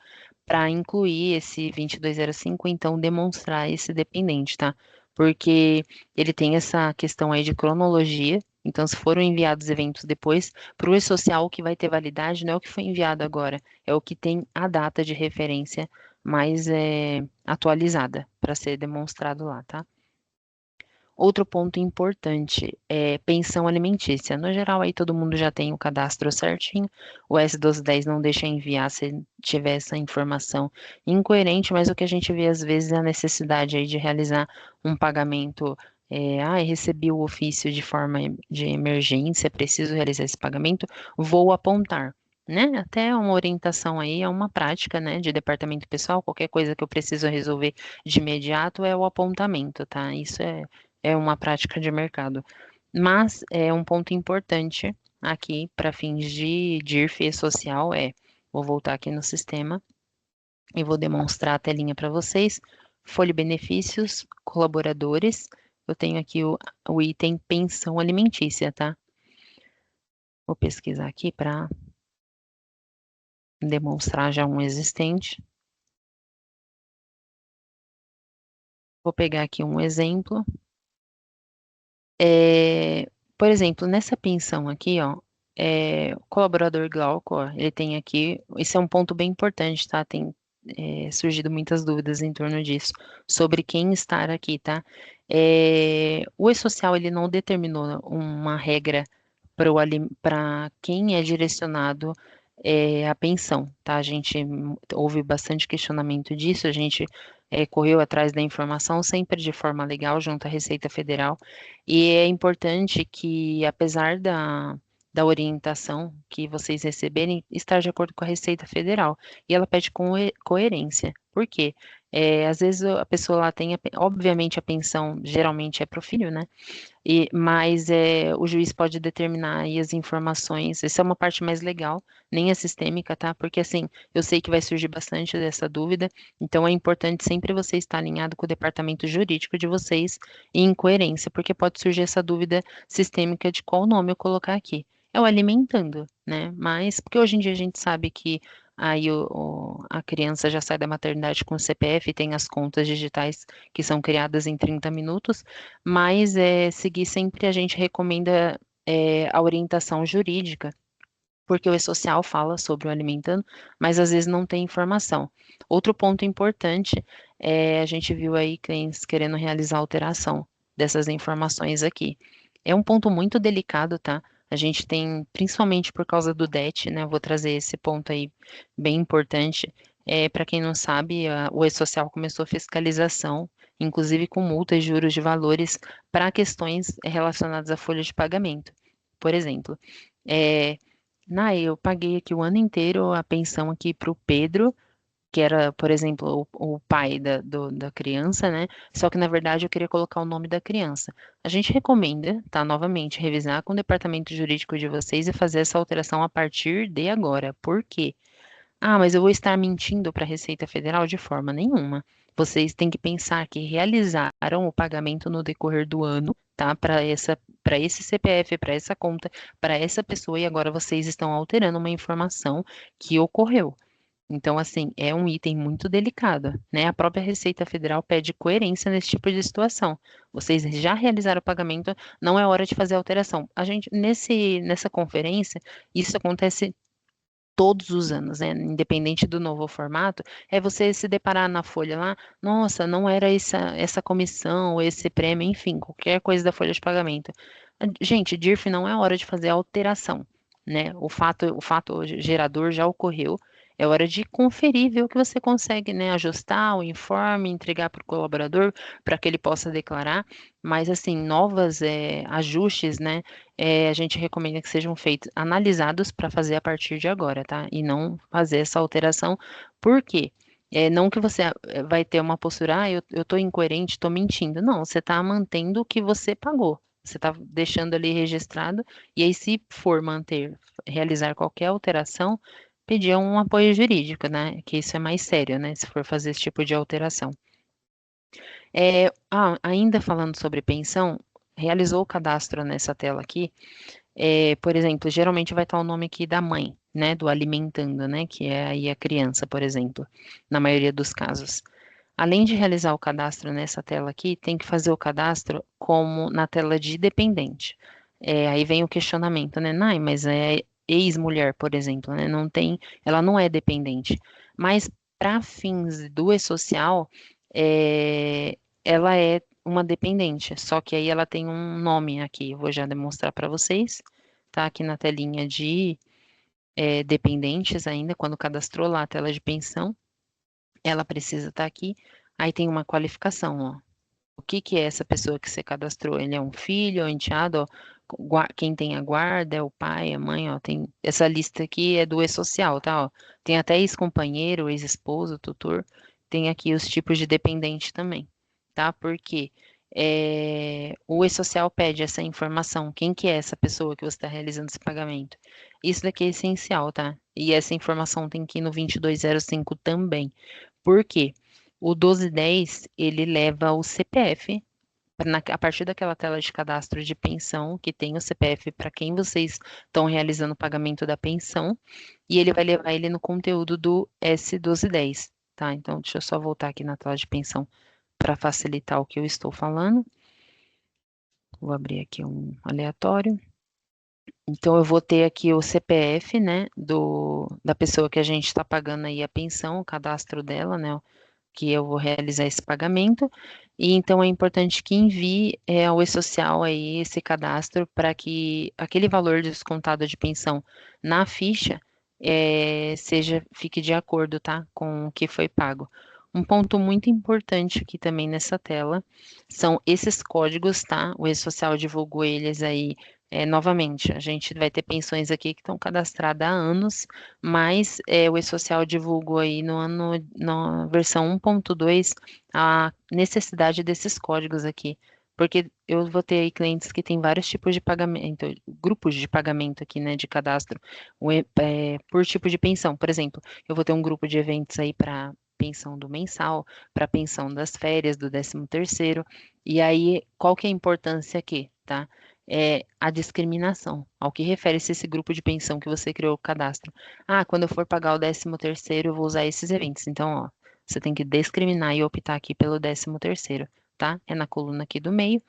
para incluir esse 2205, então demonstrar esse dependente, tá? Porque ele tem essa questão aí de cronologia, então se foram enviados eventos depois, para o E-Social o que vai ter validade não é o que foi enviado agora, é o que tem a data de referência mais atualizada para ser demonstrado lá, tá? Outro ponto importante é pensão alimentícia. No geral, aí todo mundo já tem o cadastro certinho. O S1210 não deixa enviar se tiver essa informação incoerente, mas o que a gente vê às vezes é a necessidade aí de realizar um pagamento. Recebi o ofício de forma de emergência, preciso realizar esse pagamento, vou apontar. Né? Até uma orientação aí, é uma prática, né, de departamento pessoal, qualquer coisa que eu preciso resolver de imediato é o apontamento, tá? Isso é uma prática de mercado. Mas é um ponto importante aqui para fins de DIRF e social vou voltar aqui no sistema e vou demonstrar a telinha para vocês. Folha benefícios, colaboradores. Eu tenho aqui o item pensão alimentícia, tá? Vou pesquisar aqui para demonstrar já um existente. Vou pegar aqui um exemplo. É, por exemplo, nessa pensão aqui, ó, o colaborador Glauco, ó, ele tem aqui, esse é um ponto bem importante, tá? Tem surgido muitas dúvidas em torno disso, sobre quem estar aqui, tá? O E-Social, ele não determinou uma regra para quem é direcionado a pensão, tá? A gente houve bastante questionamento disso, a gente correu atrás da informação sempre de forma legal junto à Receita Federal, e é importante que, apesar da orientação que vocês receberem, estar de acordo com a Receita Federal, e ela pede coerência. Por quê? Às vezes a pessoa lá tem, obviamente a pensão geralmente é para o filho, né? Mas o juiz pode determinar aí as informações. Essa é uma parte mais legal, nem a sistêmica, tá? Porque assim, eu sei que vai surgir bastante dessa dúvida, então é importante sempre você estar alinhado com o departamento jurídico de vocês e em coerência, porque pode surgir essa dúvida sistêmica de qual nome eu colocar aqui. É o alimentando, né? Mas porque hoje em dia a gente sabe que aí a criança já sai da maternidade com o CPF e tem as contas digitais que são criadas em 30 minutos, mas seguir sempre a gente recomenda a orientação jurídica, porque o E-Social fala sobre o alimentando, mas às vezes não tem informação. Outro ponto importante a gente viu aí clientes querendo realizar alteração dessas informações aqui. É um ponto muito delicado, tá? A gente tem, principalmente por causa do DET, né? Eu vou trazer esse ponto aí bem importante. Para quem não sabe, o E-Social começou fiscalização, inclusive com multas, juros de valores, para questões relacionadas à folha de pagamento. Por exemplo, é, eu paguei aqui o ano inteiro a pensão aqui para o Pedro, que era, por exemplo, o pai da criança, né? Só que, na verdade, eu queria colocar o nome da criança. A gente recomenda, tá? Novamente, revisar com o departamento jurídico de vocês e fazer essa alteração a partir de agora. Por quê? Ah, mas eu vou estar mentindo para a Receita Federal de forma nenhuma. Vocês têm que pensar que realizaram o pagamento no decorrer do ano, tá? Para esse CPF, para essa conta, para essa pessoa, e agora vocês estão alterando uma informação que ocorreu. Então, assim, é um item muito delicado, né? A própria Receita Federal pede coerência nesse tipo de situação. Vocês já realizaram o pagamento, não é hora de fazer alteração. A gente, nessa conferência, isso acontece todos os anos, né? Independente do novo formato, é você se deparar na folha lá, nossa, não era essa comissão, esse prêmio, enfim, qualquer coisa da folha de pagamento. Gente, DIRF não é hora de fazer alteração, né? O fato gerador já ocorreu. É hora de conferir, ver o que você consegue, né? Ajustar o informe, entregar para o colaborador para que ele possa declarar. Mas, assim, novas ajustes, né? A gente recomenda que sejam feitos, analisados para fazer a partir de agora, tá? E não fazer essa alteração. Por quê? Não que você vai ter uma postura, eu tô incoerente, tô mentindo. Não, você está mantendo o que você pagou. Você está deixando ali registrado, e aí, se for realizar qualquer alteração, pedir um apoio jurídico, né? Que isso é mais sério, né? Se for fazer esse tipo de alteração. Ainda falando sobre pensão, realizou o cadastro nessa tela aqui. Por exemplo, geralmente vai estar o nome aqui da mãe, né, do alimentando, né, que é aí a criança, por exemplo, na maioria dos casos. Além de realizar o cadastro nessa tela aqui, tem que fazer o cadastro como na tela de dependente. Aí vem o questionamento, né, Nai, mas é ex-mulher, por exemplo, né, ela não é dependente. Mas para fins do e-social, é, ela é uma dependente, só que aí ela tem um nome aqui, eu vou já demonstrar para vocês, tá? Aqui na telinha de dependentes ainda, quando cadastrou lá a tela de pensão, ela precisa estar aqui. Aí tem uma qualificação, ó. O que que é essa pessoa que você cadastrou? Ele é um filho, é um enteado, ó, quem tem a guarda é o pai, a mãe, ó, tem essa lista aqui é do e-social, tá, ó. Tem até ex-companheiro, ex-esposo, tutor, tem aqui os tipos de dependente também, tá? Porque o e-social pede essa informação, quem que é essa pessoa que você está realizando esse pagamento? Isso daqui é essencial, tá? E essa informação tem que ir no 2205 também. Por quê? O 1210, ele leva o CPF, a partir daquela tela de cadastro de pensão, que tem o CPF para quem vocês estão realizando o pagamento da pensão, e ele vai levar ele no conteúdo do S1210, tá? Então, deixa eu só voltar aqui na tela de pensão para facilitar o que eu estou falando. Vou abrir aqui um aleatório. Então, eu vou ter aqui o CPF, né, da pessoa que a gente está pagando aí a pensão, o cadastro dela, né, que eu vou realizar esse pagamento. E então é importante que envie ao e-social aí esse cadastro para que aquele valor descontado de pensão na ficha fique de acordo, tá, com o que foi pago. Um ponto muito importante aqui também nessa tela são esses códigos, tá? O e-social divulgou eles aí novamente. A gente vai ter pensões aqui que estão cadastradas há anos, mas o e-social divulgou aí na versão 1.2 a necessidade desses códigos aqui, porque eu vou ter aí clientes que têm vários tipos de pagamento, grupos de pagamento aqui, né, de cadastro, por tipo de pensão. Por exemplo, eu vou ter um grupo de eventos aí para pensão do mensal, para pensão das férias, do 13º, e aí, qual que é a importância aqui, tá? É a discriminação. Ao que refere-se esse grupo de pensão que você criou o cadastro? Ah, quando eu for pagar o 13º, eu vou usar esses eventos. Então, ó, você tem que discriminar e optar aqui pelo 13º, tá? É na coluna aqui do meio.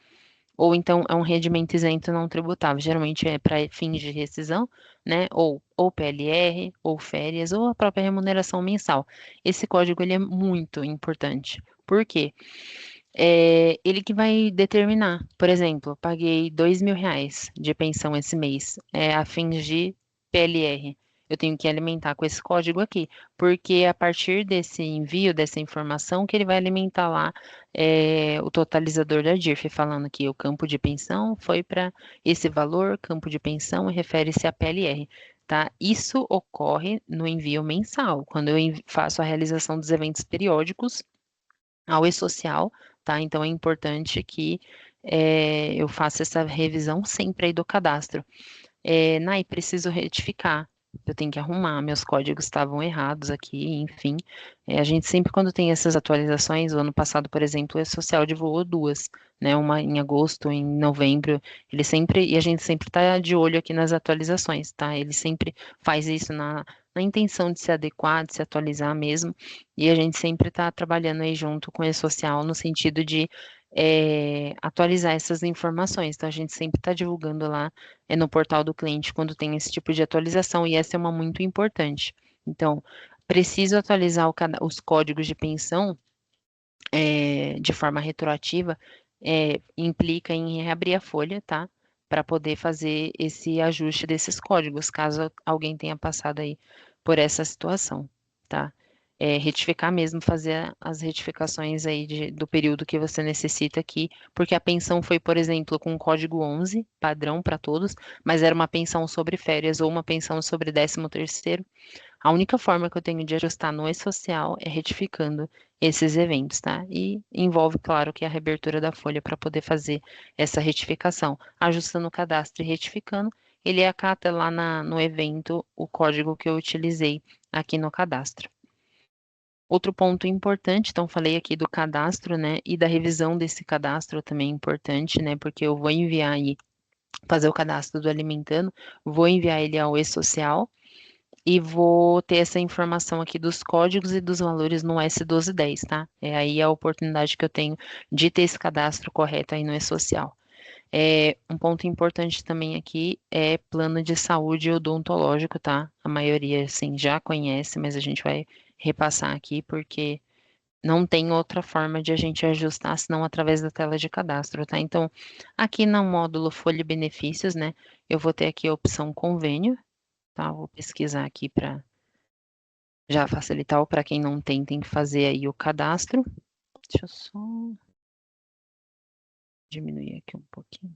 Ou então é um rendimento isento não tributável. Geralmente é para fins de rescisão, né? Ou PLR, ou férias, ou a própria remuneração mensal. Esse código ele é muito importante. Por quê? Ele que vai determinar. Por exemplo, paguei R$ 2.000 de pensão esse mês, a fins de PLR. Eu tenho que alimentar com esse código aqui, porque a partir desse envio, dessa informação, que ele vai alimentar lá o totalizador da DIRF, falando que o campo de pensão foi para esse valor, campo de pensão refere-se a PLR. Tá? Isso ocorre no envio mensal, quando eu faço a realização dos eventos periódicos ao e-social, tá? Então é importante que eu faça essa revisão sempre aí do cadastro. Nai, preciso retificar. Eu tenho que arrumar, meus códigos estavam errados aqui, enfim. A gente sempre, quando tem essas atualizações, o ano passado, por exemplo, o E-Social divulgou duas, né? Uma em agosto, em novembro. Ele sempre, e a gente sempre está de olho aqui nas atualizações, tá? Ele sempre faz isso na intenção de se adequar, de se atualizar mesmo. E a gente sempre está trabalhando aí junto com o E-Social no sentido de atualizar essas informações. Então, a gente sempre está divulgando lá no portal do cliente quando tem esse tipo de atualização, e essa é uma muito importante. Então, preciso atualizar os códigos de pensão de forma retroativa, implica em reabrir a folha, tá? Para poder fazer esse ajuste desses códigos, caso alguém tenha passado aí por essa situação, tá? Retificar mesmo, fazer as retificações aí do período que você necessita aqui, porque a pensão foi, por exemplo, com o código 11, padrão para todos, mas era uma pensão sobre férias ou uma pensão sobre 13º. A única forma que eu tenho de ajustar no e-social é retificando esses eventos, tá? E envolve, claro, que a reabertura da folha para poder fazer essa retificação. Ajustando o cadastro e retificando, ele acata lá no evento o código que eu utilizei aqui no cadastro. Outro ponto importante, então falei aqui do cadastro, né, e da revisão desse cadastro também é importante, né, porque eu vou enviar aí, fazer o cadastro do Alimentando, vou enviar ele ao e-social e vou ter essa informação aqui dos códigos e dos valores no S1210, tá? É aí a oportunidade que eu tenho de ter esse cadastro correto aí no e-social. Um ponto importante também aqui é plano de saúde odontológico, tá? A maioria, assim, já conhece, mas a gente vai repassar aqui porque Não tem outra forma de a gente ajustar senão através da tela de cadastro, tá? Então, aqui no módulo Folha e Benefícios, né, eu vou ter aqui a opção convênio, tá? Vou pesquisar aqui para já facilitar, para quem não tem, tem que fazer aí o cadastro. Deixa eu só diminuir aqui um pouquinho.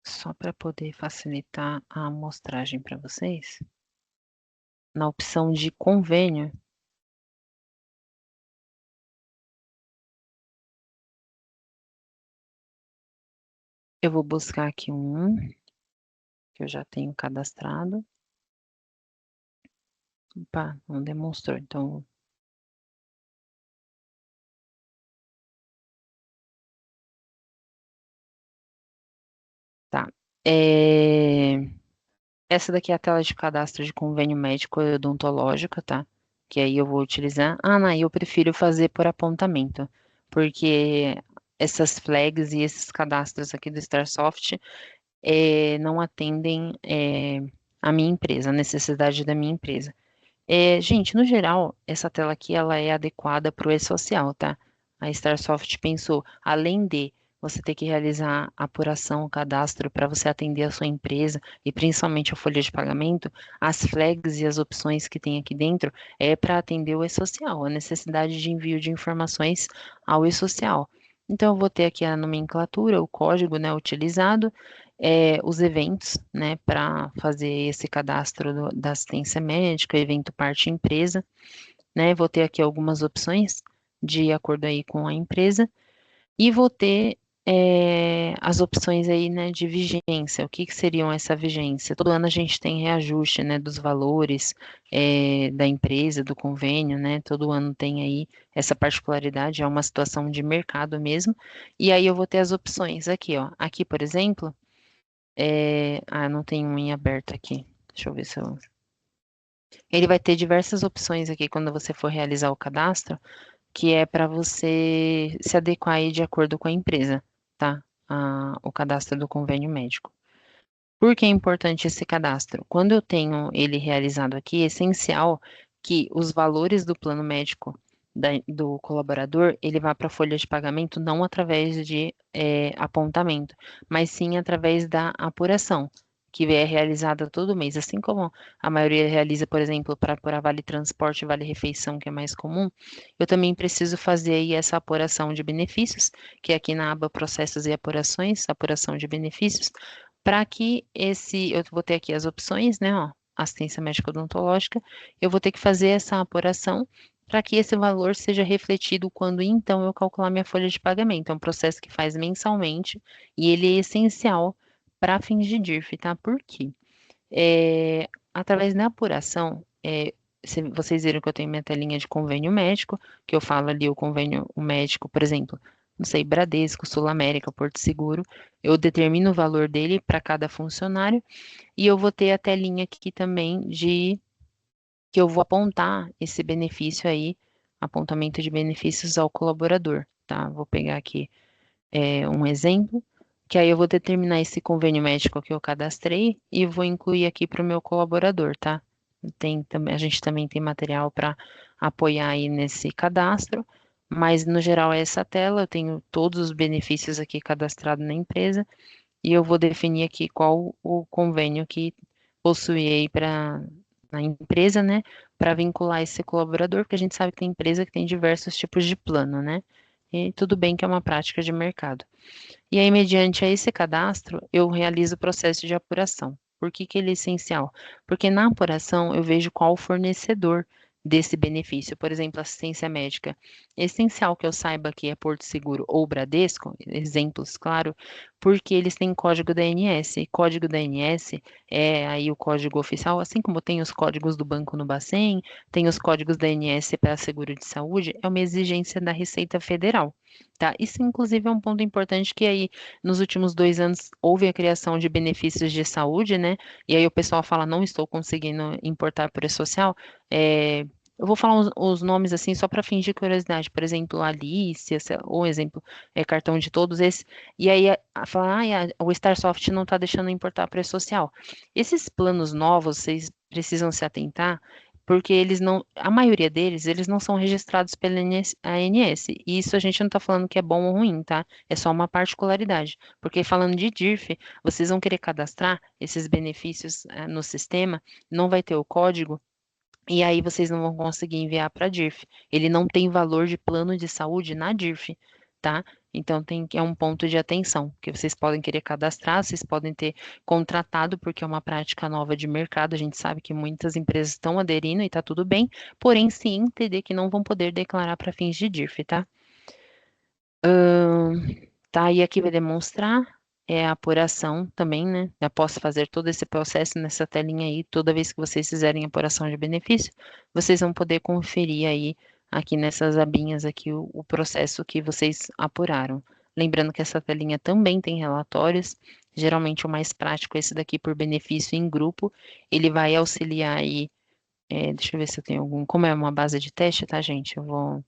Só para poder facilitar a amostragem para vocês. Na opção de convênio, eu vou buscar aqui um que eu já tenho cadastrado. Opa, não demonstrou, então tá. Essa daqui é a tela de cadastro de convênio médico e odontológico, tá? Que aí eu vou utilizar. Ah, não, eu prefiro fazer por apontamento, porque essas flags e esses cadastros aqui do Starsoft não atendem a minha empresa, a necessidade da minha empresa. Gente, no geral, essa tela aqui ela é adequada para o e-social, tá? A Starsoft pensou, além de você ter que realizar a apuração, o cadastro para você atender a sua empresa e principalmente a folha de pagamento, as flags e as opções que tem aqui dentro é para atender o e-social, a necessidade de envio de informações ao e-social. Então, eu vou ter aqui a nomenclatura, o código, né, utilizado, os eventos, né, para fazer esse cadastro da assistência médica, evento parte empresa, né, vou ter aqui algumas opções de acordo aí com a empresa e vou ter as opções aí, né, de vigência. O que que seriam essa vigência? Todo ano a gente tem reajuste, né, dos valores da empresa, do convênio, né? Todo ano tem aí essa particularidade, é uma situação de mercado mesmo. E aí eu vou ter as opções aqui, ó. Aqui, por exemplo, não tem um em aberto aqui. Deixa eu ver se eu. Ele vai ter diversas opções aqui quando você for realizar o cadastro, que é para você se adequar aí de acordo com a empresa, tá? O cadastro do convênio médico. Por que é importante esse cadastro? Quando eu tenho ele realizado aqui, é essencial que os valores do plano médico do colaborador, ele vá para a folha de pagamento não através de apontamento, mas sim através da apuração, que é realizada todo mês. Assim como a maioria realiza, por exemplo, para apurar vale transporte, vale refeição, que é mais comum, eu também preciso fazer aí essa apuração de benefícios, que é aqui na aba Processos e Apurações, apuração de benefícios, para que eu vou ter aqui as opções, né, ó, assistência médica odontológica, eu vou ter que fazer essa apuração para que esse valor seja refletido quando então eu calcular minha folha de pagamento. É um processo que faz mensalmente e ele é essencial para fins de DIRF, tá? Por quê? Através da apuração, vocês viram que eu tenho minha telinha de convênio médico, que eu falo ali o convênio o médico, por exemplo, não sei, Bradesco, Sul América, Porto Seguro, eu determino o valor dele para cada funcionário e eu vou ter a telinha aqui também de que eu vou apontar esse benefício aí, apontamento de benefícios ao colaborador, tá? Vou pegar aqui um exemplo, que aí eu vou determinar esse convênio médico que eu cadastrei e vou incluir aqui para o meu colaborador, tá? A gente também tem material para apoiar aí nesse cadastro, mas no geral é essa tela, eu tenho todos os benefícios aqui cadastrados na empresa e eu vou definir aqui qual o convênio que possuí para na empresa, né, para vincular esse colaborador, porque a gente sabe que tem empresa que tem diversos tipos de plano, né? E tudo bem que é uma prática de mercado. E aí, mediante a esse cadastro, eu realizo o processo de apuração. Por que que ele é essencial? Porque na apuração eu vejo qual o fornecedor desse benefício. Por exemplo, assistência médica. É essencial que eu saiba que é Porto Seguro ou Bradesco, exemplos, claro, porque eles têm código da ANS. E código da ANS é aí o código oficial, assim como tem os códigos do Banco no Bacen, tem os códigos da ANS para seguro de saúde, é uma exigência da Receita Federal. Tá? Isso, inclusive, é um ponto importante que aí, nos últimos 2 anos, houve a criação de benefícios de saúde, né? E aí o pessoal fala, não estou conseguindo importar por e-social. Eu vou falar os nomes assim só para fingir curiosidade. Por exemplo, Alicia, ou exemplo, cartão de todos esses. E aí falar, o Starsoft não está deixando importar preço social. Esses planos novos, vocês precisam se atentar, porque eles não, a maioria deles, eles não são registrados pela ANS. E isso a gente não está falando que é bom ou ruim, tá? É só uma particularidade. Porque falando de DIRF, vocês vão querer cadastrar esses benefícios no sistema, não vai ter o código. E aí vocês não vão conseguir enviar para a DIRF. Ele não tem valor de plano de saúde na DIRF, tá? Então é um ponto de atenção, que vocês podem querer cadastrar, vocês podem ter contratado, porque é uma prática nova de mercado. A gente sabe que muitas empresas estão aderindo e está tudo bem, porém sim entender que não vão poder declarar para fins de DIRF, tá? Tá, e aqui vai demonstrar a apuração também, né? Após fazer todo esse processo nessa telinha aí, toda vez que vocês fizerem apuração de benefício, vocês vão poder conferir aí, aqui nessas abinhas aqui, o processo que vocês apuraram. Lembrando que essa telinha também tem relatórios, geralmente o mais prático é esse daqui por benefício em grupo, ele vai auxiliar aí, deixa eu ver se eu tenho algum, como é uma base de teste, tá, gente? Eu vou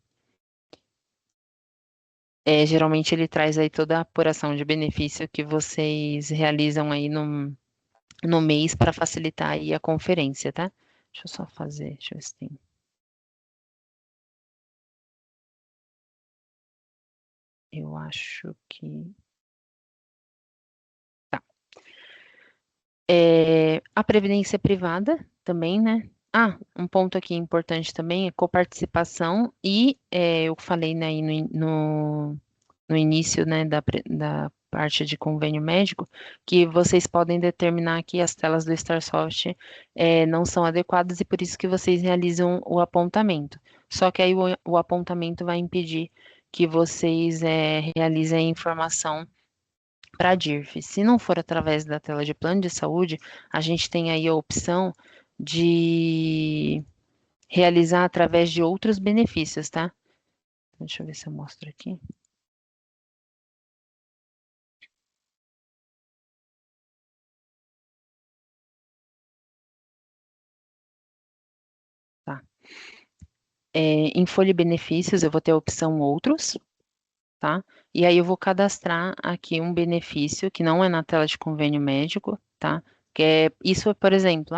geralmente ele traz aí toda a apuração de benefício que vocês realizam aí no mês para facilitar aí a conferência, tá? Deixa eu só fazer, deixa eu ver se tem. Eu acho que. Tá. A previdência privada também, né? Ah, um ponto aqui importante também é coparticipação e eu falei né, aí no início, né, da parte de convênio médico, que vocês podem determinar que as telas do Starsoft não são adequadas e por isso que vocês realizam o apontamento. Só que aí o apontamento vai impedir que vocês realizem a informação para a DIRF. Se não for através da tela de plano de saúde, a gente tem aí a opção de realizar através de outros benefícios, tá? Deixa eu ver se eu mostro aqui. Tá. Em folha de benefícios, eu vou ter a opção outros, tá? E aí eu vou cadastrar aqui um benefício que não é na tela de convênio médico, tá? Isso, por exemplo,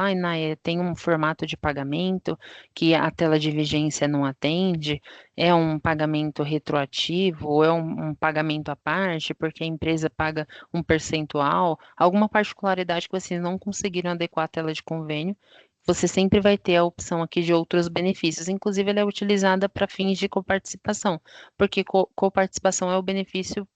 tem um formato de pagamento que a tela de vigência não atende, é um pagamento retroativo, ou é um pagamento à parte, porque a empresa paga um percentual, alguma particularidade que vocês não conseguiram adequar à tela de convênio, você sempre vai ter a opção aqui de outros benefícios. Inclusive, ela é utilizada para fins de coparticipação, porque coparticipação é o benefício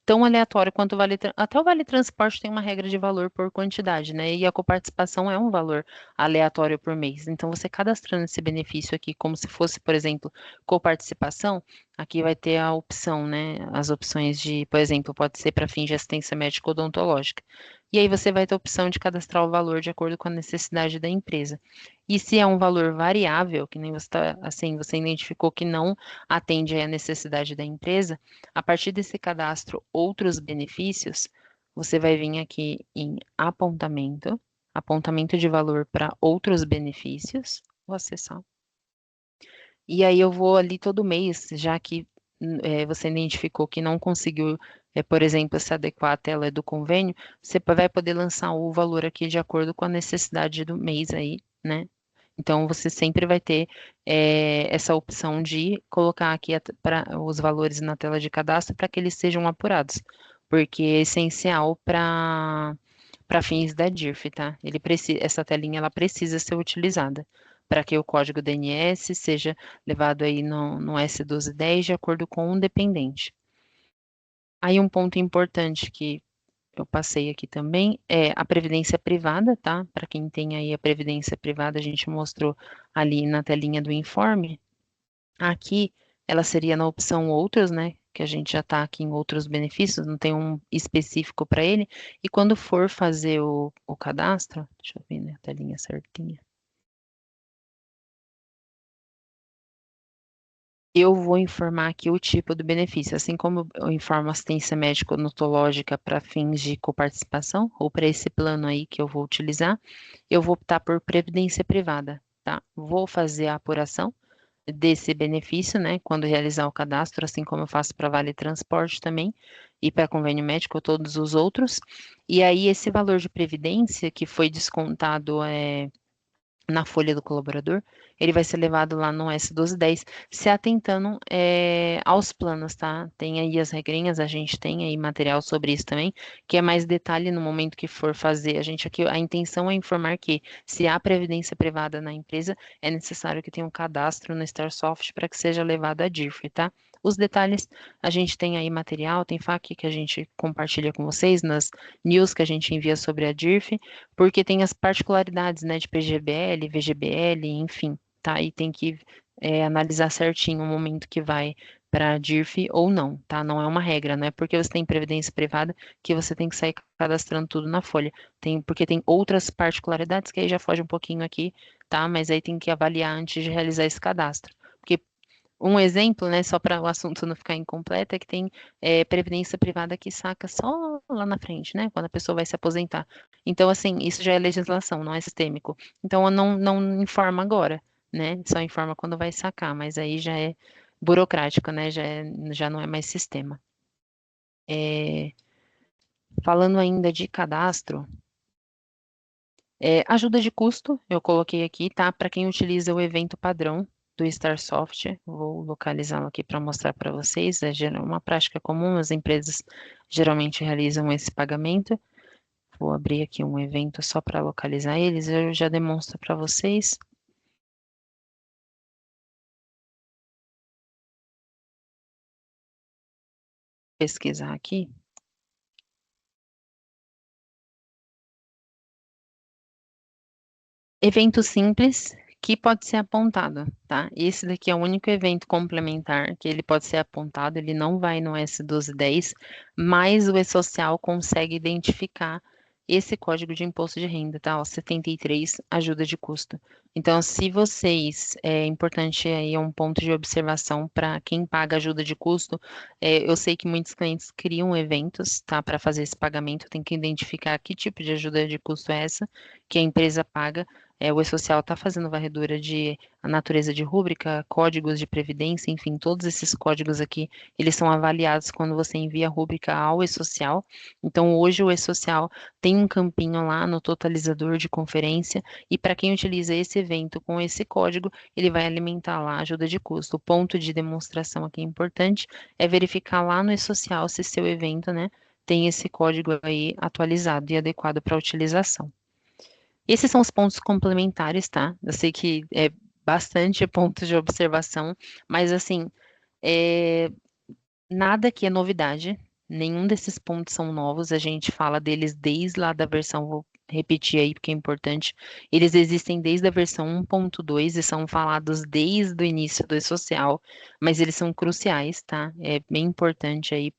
tão aleatório quanto até o vale transporte tem uma regra de valor por quantidade, né? E a coparticipação é um valor aleatório por mês. Então, você cadastrando esse benefício aqui, como se fosse, por exemplo, coparticipação, aqui vai ter a opção, né? As opções de, por exemplo, pode ser para fins de assistência médica odontológica. E aí você vai ter a opção de cadastrar o valor de acordo com a necessidade da empresa. E se é um valor variável, que nem você tá, assim, você identificou que não atende à necessidade da empresa, a partir desse cadastro, outros benefícios, você vai vir aqui em apontamento, apontamento de valor para outros benefícios, vou acessar. E aí eu vou ali todo mês, já que você identificou que não conseguiu, por exemplo, se adequar à tela do convênio, você vai poder lançar o valor aqui de acordo com a necessidade do mês aí, né? Então, você sempre vai ter essa opção de colocar aqui os valores na tela de cadastro para que eles sejam apurados, porque é essencial para fins da DIRF, tá? Essa telinha ela precisa ser utilizada para que o código DNS seja levado aí no S1210 de acordo com um dependente. Aí um ponto importante que eu passei aqui também é a previdência privada, tá? Para quem tem aí a previdência privada, a gente mostrou ali na telinha do informe. Aqui, ela seria na opção outros, né? Que a gente já está aqui em outros benefícios, não tem um específico para ele. E quando for fazer o cadastro, deixa eu ver, né? A telinha certinha. Eu vou informar aqui o tipo do benefício, assim como eu informo assistência médica odontológica para fins de coparticipação, ou para esse plano aí que eu vou utilizar, eu vou optar por previdência privada, tá? Vou fazer a apuração desse benefício, né, quando realizar o cadastro, assim como eu faço para Vale Transporte também, e para convênio médico, todos os outros. E aí, esse valor de previdência que foi descontado na folha do colaborador, ele vai ser levado lá no S1210, se atentando aos planos, tá? Tem aí as regrinhas, a gente tem aí material sobre isso também, que é mais detalhe no momento que for fazer. A gente aqui, a intenção é informar que se há previdência privada na empresa, é necessário que tenha um cadastro no Starsoft para que seja levado a DIRF, tá? Os detalhes, a gente tem aí material, tem FAQ que a gente compartilha com vocês nas news que a gente envia sobre a DIRF, porque tem as particularidades, né, de PGBL, VGBL, enfim, tá? E tem que analisar certinho o momento que vai para a DIRF ou não, tá? Não é uma regra, não é porque você tem previdência privada que você tem que sair cadastrando tudo na folha. Porque tem outras particularidades que aí já foge um pouquinho aqui, tá? Mas aí tem que avaliar antes de realizar esse cadastro. Porque um exemplo, né, só para o assunto não ficar incompleto, é que tem previdência privada que saca só lá na frente, né, quando a pessoa vai se aposentar. Então, assim, isso já é legislação, não é sistêmico. Então, não informa agora, né, só informa quando vai sacar, mas aí já é burocrático, né, já não é mais sistema. Falando ainda de cadastro, ajuda de custo, eu coloquei aqui, tá? Para quem utiliza o evento padrão do Starsoft, vou localizá-lo aqui para mostrar para vocês. Uma prática comum, as empresas geralmente realizam esse pagamento. Vou abrir aqui um evento só para localizar eles, eu já demonstro para vocês. Pesquisar aqui. Evento simples que pode ser apontado, tá? Esse daqui é o único evento complementar que ele pode ser apontado, ele não vai no S1210, mas o E-Social consegue identificar esse código de imposto de renda, tá? O 73, ajuda de custo. Então, se vocês, é importante aí, é um ponto de observação para quem paga ajuda de custo, eu sei que muitos clientes criam eventos, tá? Para fazer esse pagamento, tem que identificar que tipo de ajuda de custo é essa que a empresa paga, o E-Social está fazendo varredura de a natureza de rúbrica, códigos de previdência, enfim, todos esses códigos aqui, eles são avaliados quando você envia a rúbrica ao E-Social. Então, hoje o E-Social tem um campinho lá no totalizador de conferência, e para quem utiliza esse evento com esse código, ele vai alimentar lá a ajuda de custo. O ponto de demonstração aqui importante é verificar lá no E-Social se seu evento, né, tem esse código aí atualizado e adequado para a utilização. Esses são os pontos complementares, tá? Eu sei que é bastante ponto de observação, mas assim, é, nada que é novidade, nenhum desses pontos são novos, a gente fala deles desde lá da versão, vou repetir aí porque é importante, eles existem desde a versão 1.2 e são falados desde o início do e-social, mas eles são cruciais, tá? É bem importante aí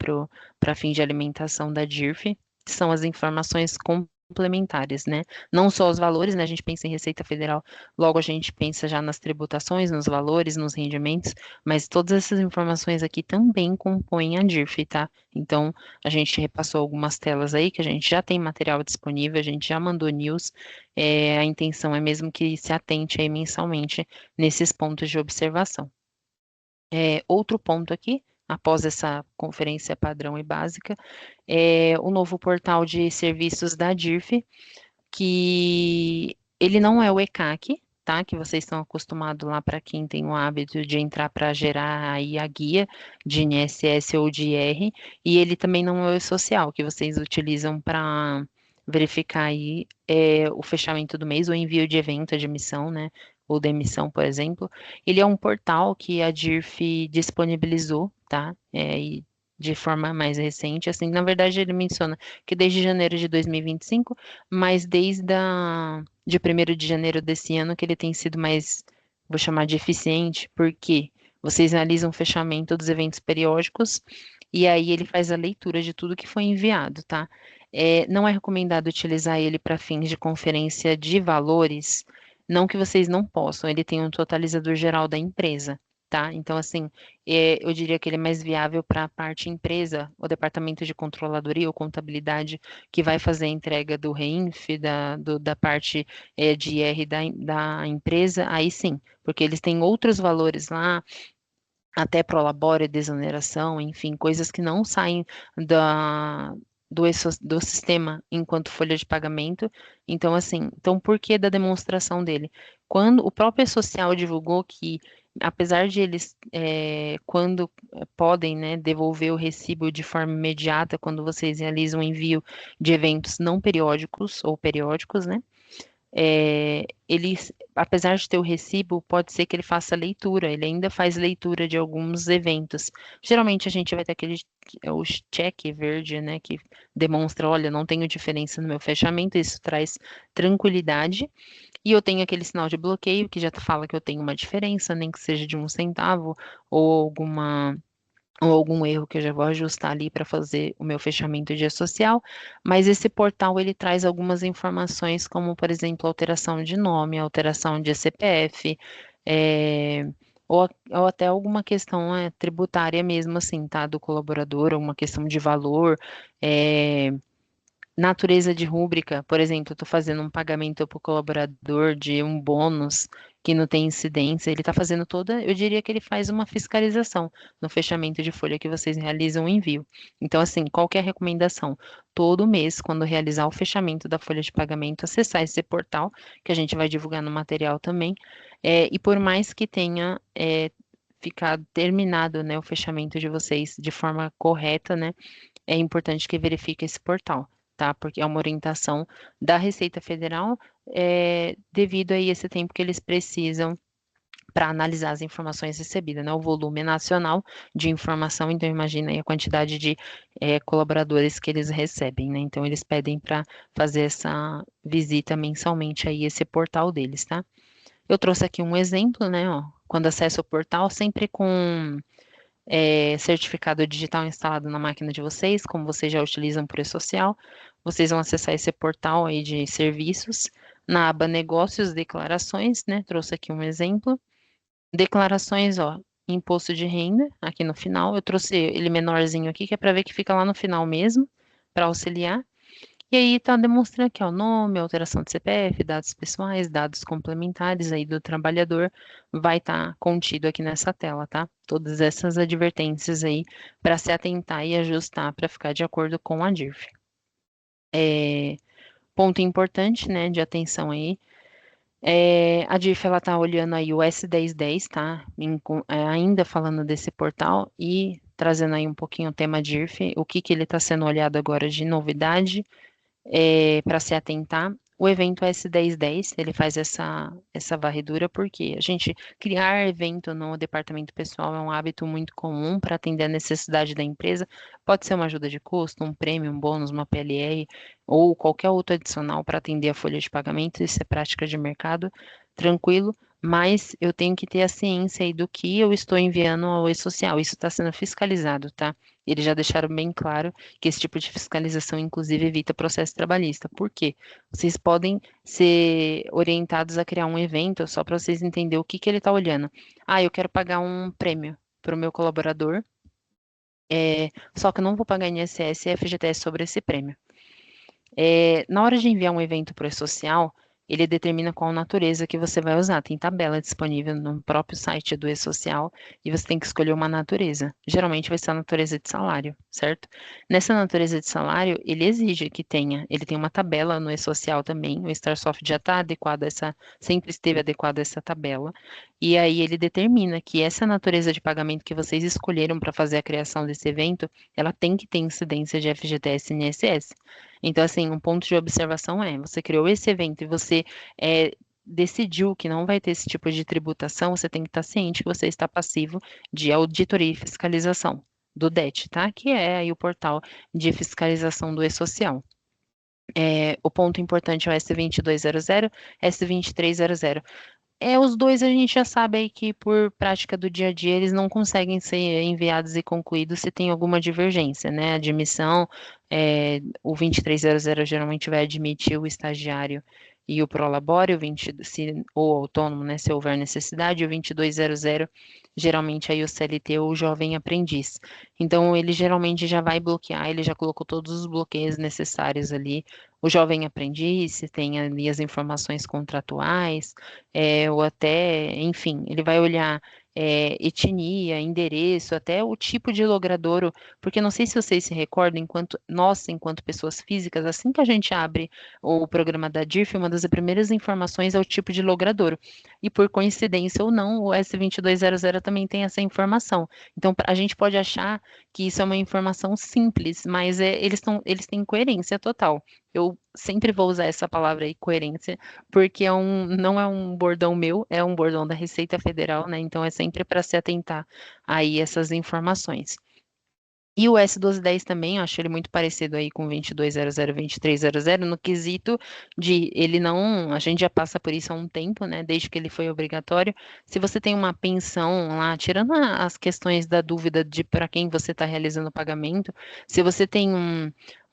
para fim de alimentação da DIRF, são as informações complementares, né? Não só os valores, né? A gente pensa em Receita Federal, logo a gente pensa já nas tributações, nos valores, nos rendimentos, mas todas essas informações aqui também compõem a DIRF, tá? Então, a gente repassou algumas telas aí que a gente já tem material disponível, a gente já mandou news. A intenção é mesmo que se atente aí mensalmente nesses pontos de observação. Outro ponto aqui, após essa conferência padrão e básica, é o novo portal de serviços da DIRF, que ele não é o ECAC, tá? Que vocês estão acostumados lá para quem tem o hábito de entrar para gerar aí a guia de INSS ou de IR, e ele também não é o social, que vocês utilizam para verificar aí o fechamento do mês, o envio de evento, de emissão, né? Ou demissão, por exemplo. Ele é um portal que a DIRF disponibilizou, tá? E de forma mais recente, assim, na verdade ele menciona que desde janeiro de 2025, mas de 1º de janeiro desse ano que ele tem sido mais, vou chamar de eficiente, porque vocês analisam o fechamento dos eventos periódicos e aí ele faz a leitura de tudo que foi enviado, tá? Não é recomendado utilizar ele para fins de conferência de valores, não que vocês não possam, ele tem um totalizador geral da empresa. tá? Então, assim, eu diria que ele é mais viável para a parte empresa, o departamento de controladoria ou contabilidade que vai fazer a entrega do REINF, da parte de IR da empresa, aí sim, porque eles têm outros valores lá, até prolabore, desoneração, enfim, coisas que não saem da, do sistema enquanto folha de pagamento. Então, assim, então por que da demonstração dele? Quando o próprio social divulgou que, apesar de eles, quando podem, né, devolver o recibo de forma imediata, quando vocês realizam o envio de eventos não periódicos ou periódicos, né? Ele, apesar de ter o recibo, pode ser que ele faça leitura, ele ainda faz leitura de alguns eventos. Geralmente a gente vai ter aquele o cheque verde, né, que demonstra, olha, não tenho diferença no meu fechamento, isso traz tranquilidade. E eu tenho aquele sinal de bloqueio que já fala que eu tenho uma diferença, nem que seja de 1 centavo ou algum erro que eu já vou ajustar ali para fazer o meu fechamento dia social, mas esse portal ele traz algumas informações como, por exemplo, alteração de nome, alteração de CPF, ou até alguma questão tributária mesmo assim, tá, do colaborador, ou uma questão de valor, é, natureza de rúbrica, por exemplo, eu estou fazendo um pagamento para o colaborador de um bônus que não tem incidência, ele está fazendo toda, eu diria que ele faz uma fiscalização no fechamento de folha que vocês realizam o envio. Então, assim, qual que é a recomendação? Todo mês, quando realizar o fechamento da folha de pagamento, acessar esse portal, que a gente vai divulgar no material também, e por mais que tenha ficado terminado, né, o fechamento de vocês de forma correta, né, é importante que verifique esse portal, tá? Porque é uma orientação da Receita Federal, devido a esse tempo que eles precisam para analisar as informações recebidas, né? O volume nacional de informação, então imagina aí a quantidade de colaboradores que eles recebem, né? Então eles pedem para fazer essa visita mensalmente aí esse portal deles, tá? Eu trouxe aqui um exemplo, né? Ó, quando acessa o portal, sempre com certificado digital instalado na máquina de vocês, como vocês já utilizam por e-social, vocês vão acessar esse portal aí de serviços, na aba Negócios, Declarações, né? Trouxe aqui um exemplo. Declarações, ó, imposto de renda, aqui no final. Eu trouxe ele menorzinho aqui, que é para ver que fica lá no final mesmo, para auxiliar. E aí tá demonstrando aqui, ó, nome, alteração de CPF, dados pessoais, dados complementares aí do trabalhador, vai estar contido aqui nessa tela, tá? Todas essas advertências aí para se atentar e ajustar para ficar de acordo com a DIRF. Ponto importante, né, de atenção aí, a DIRF ela tá olhando aí o S1010, tá? Ainda falando desse portal e trazendo aí um pouquinho o tema DIRF, o que que ele está sendo olhado agora de novidade, para se atentar. O evento S1010, ele faz essa varredura porque a gente criar evento no departamento pessoal é um hábito muito comum para atender a necessidade da empresa. Pode ser uma ajuda de custo, um prêmio, um bônus, uma PLR ou qualquer outro adicional para atender a folha de pagamento. Isso é prática de mercado, tranquilo. Mas eu tenho que ter a ciência aí do que eu estou enviando ao e-social. Isso está sendo fiscalizado, tá? Eles já deixaram bem claro que esse tipo de fiscalização, inclusive, evita processo trabalhista. Por quê? Vocês podem ser orientados a criar um evento só para vocês entenderem o que que ele está olhando. Ah, eu quero pagar um prêmio para o meu colaborador, só que eu não vou pagar INSS e FGTS sobre esse prêmio. Na hora de enviar um evento para o e-social, ele determina qual natureza que você vai usar. Tem tabela disponível no próprio site do e-social e você tem que escolher uma natureza. Geralmente vai ser a natureza de salário, certo? Nessa natureza de salário, ele exige que tenha, ele tem uma tabela no e-social também. O Starsoft já está adequado a sempre esteve adequado a essa tabela. E aí ele determina que essa natureza de pagamento que vocês escolheram para fazer a criação desse evento, ela tem que ter incidência de FGTS e INSS. Então, assim, um ponto de observação você criou esse evento e você decidiu que não vai ter esse tipo de tributação, você tem que estar ciente que você está passivo de auditoria e fiscalização do DET, tá? Que é aí o portal de fiscalização do e-social. O ponto importante é o S2200, S2300. Os dois a gente já sabe aí que por prática do dia a dia eles não conseguem ser enviados e concluídos se tem alguma divergência, né? Admissão, o 2300 geralmente vai admitir o estagiário e o Prolabore, ou autônomo, né, se houver necessidade, o 2200, geralmente aí o CLT ou o jovem aprendiz. Então, ele geralmente já vai bloquear, ele já colocou todos os bloqueios necessários ali. O jovem aprendiz, se tem ali as informações contratuais, ou até, enfim, ele vai olhar etnia, endereço, até o tipo de logradouro, porque não sei se vocês se recordam, enquanto pessoas físicas, assim que a gente abre o programa da DIRF, uma das primeiras informações é o tipo de logradouro. E por coincidência ou não, o S2200 também tem essa informação. Então, a gente pode achar que isso é uma informação simples, mas eles têm coerência total. Eu sempre vou usar essa palavra aí, coerência, porque não é um bordão meu, é um bordão da Receita Federal, né? Então é sempre para se atentar aí essas informações. E o S1210 também, eu acho ele muito parecido aí com o 2200, 2300, no quesito de ele não, a gente já passa por isso há um tempo, né, desde que ele foi obrigatório. Se você tem uma pensão lá, tirando as questões da dúvida de para quem você está realizando o pagamento, se você tem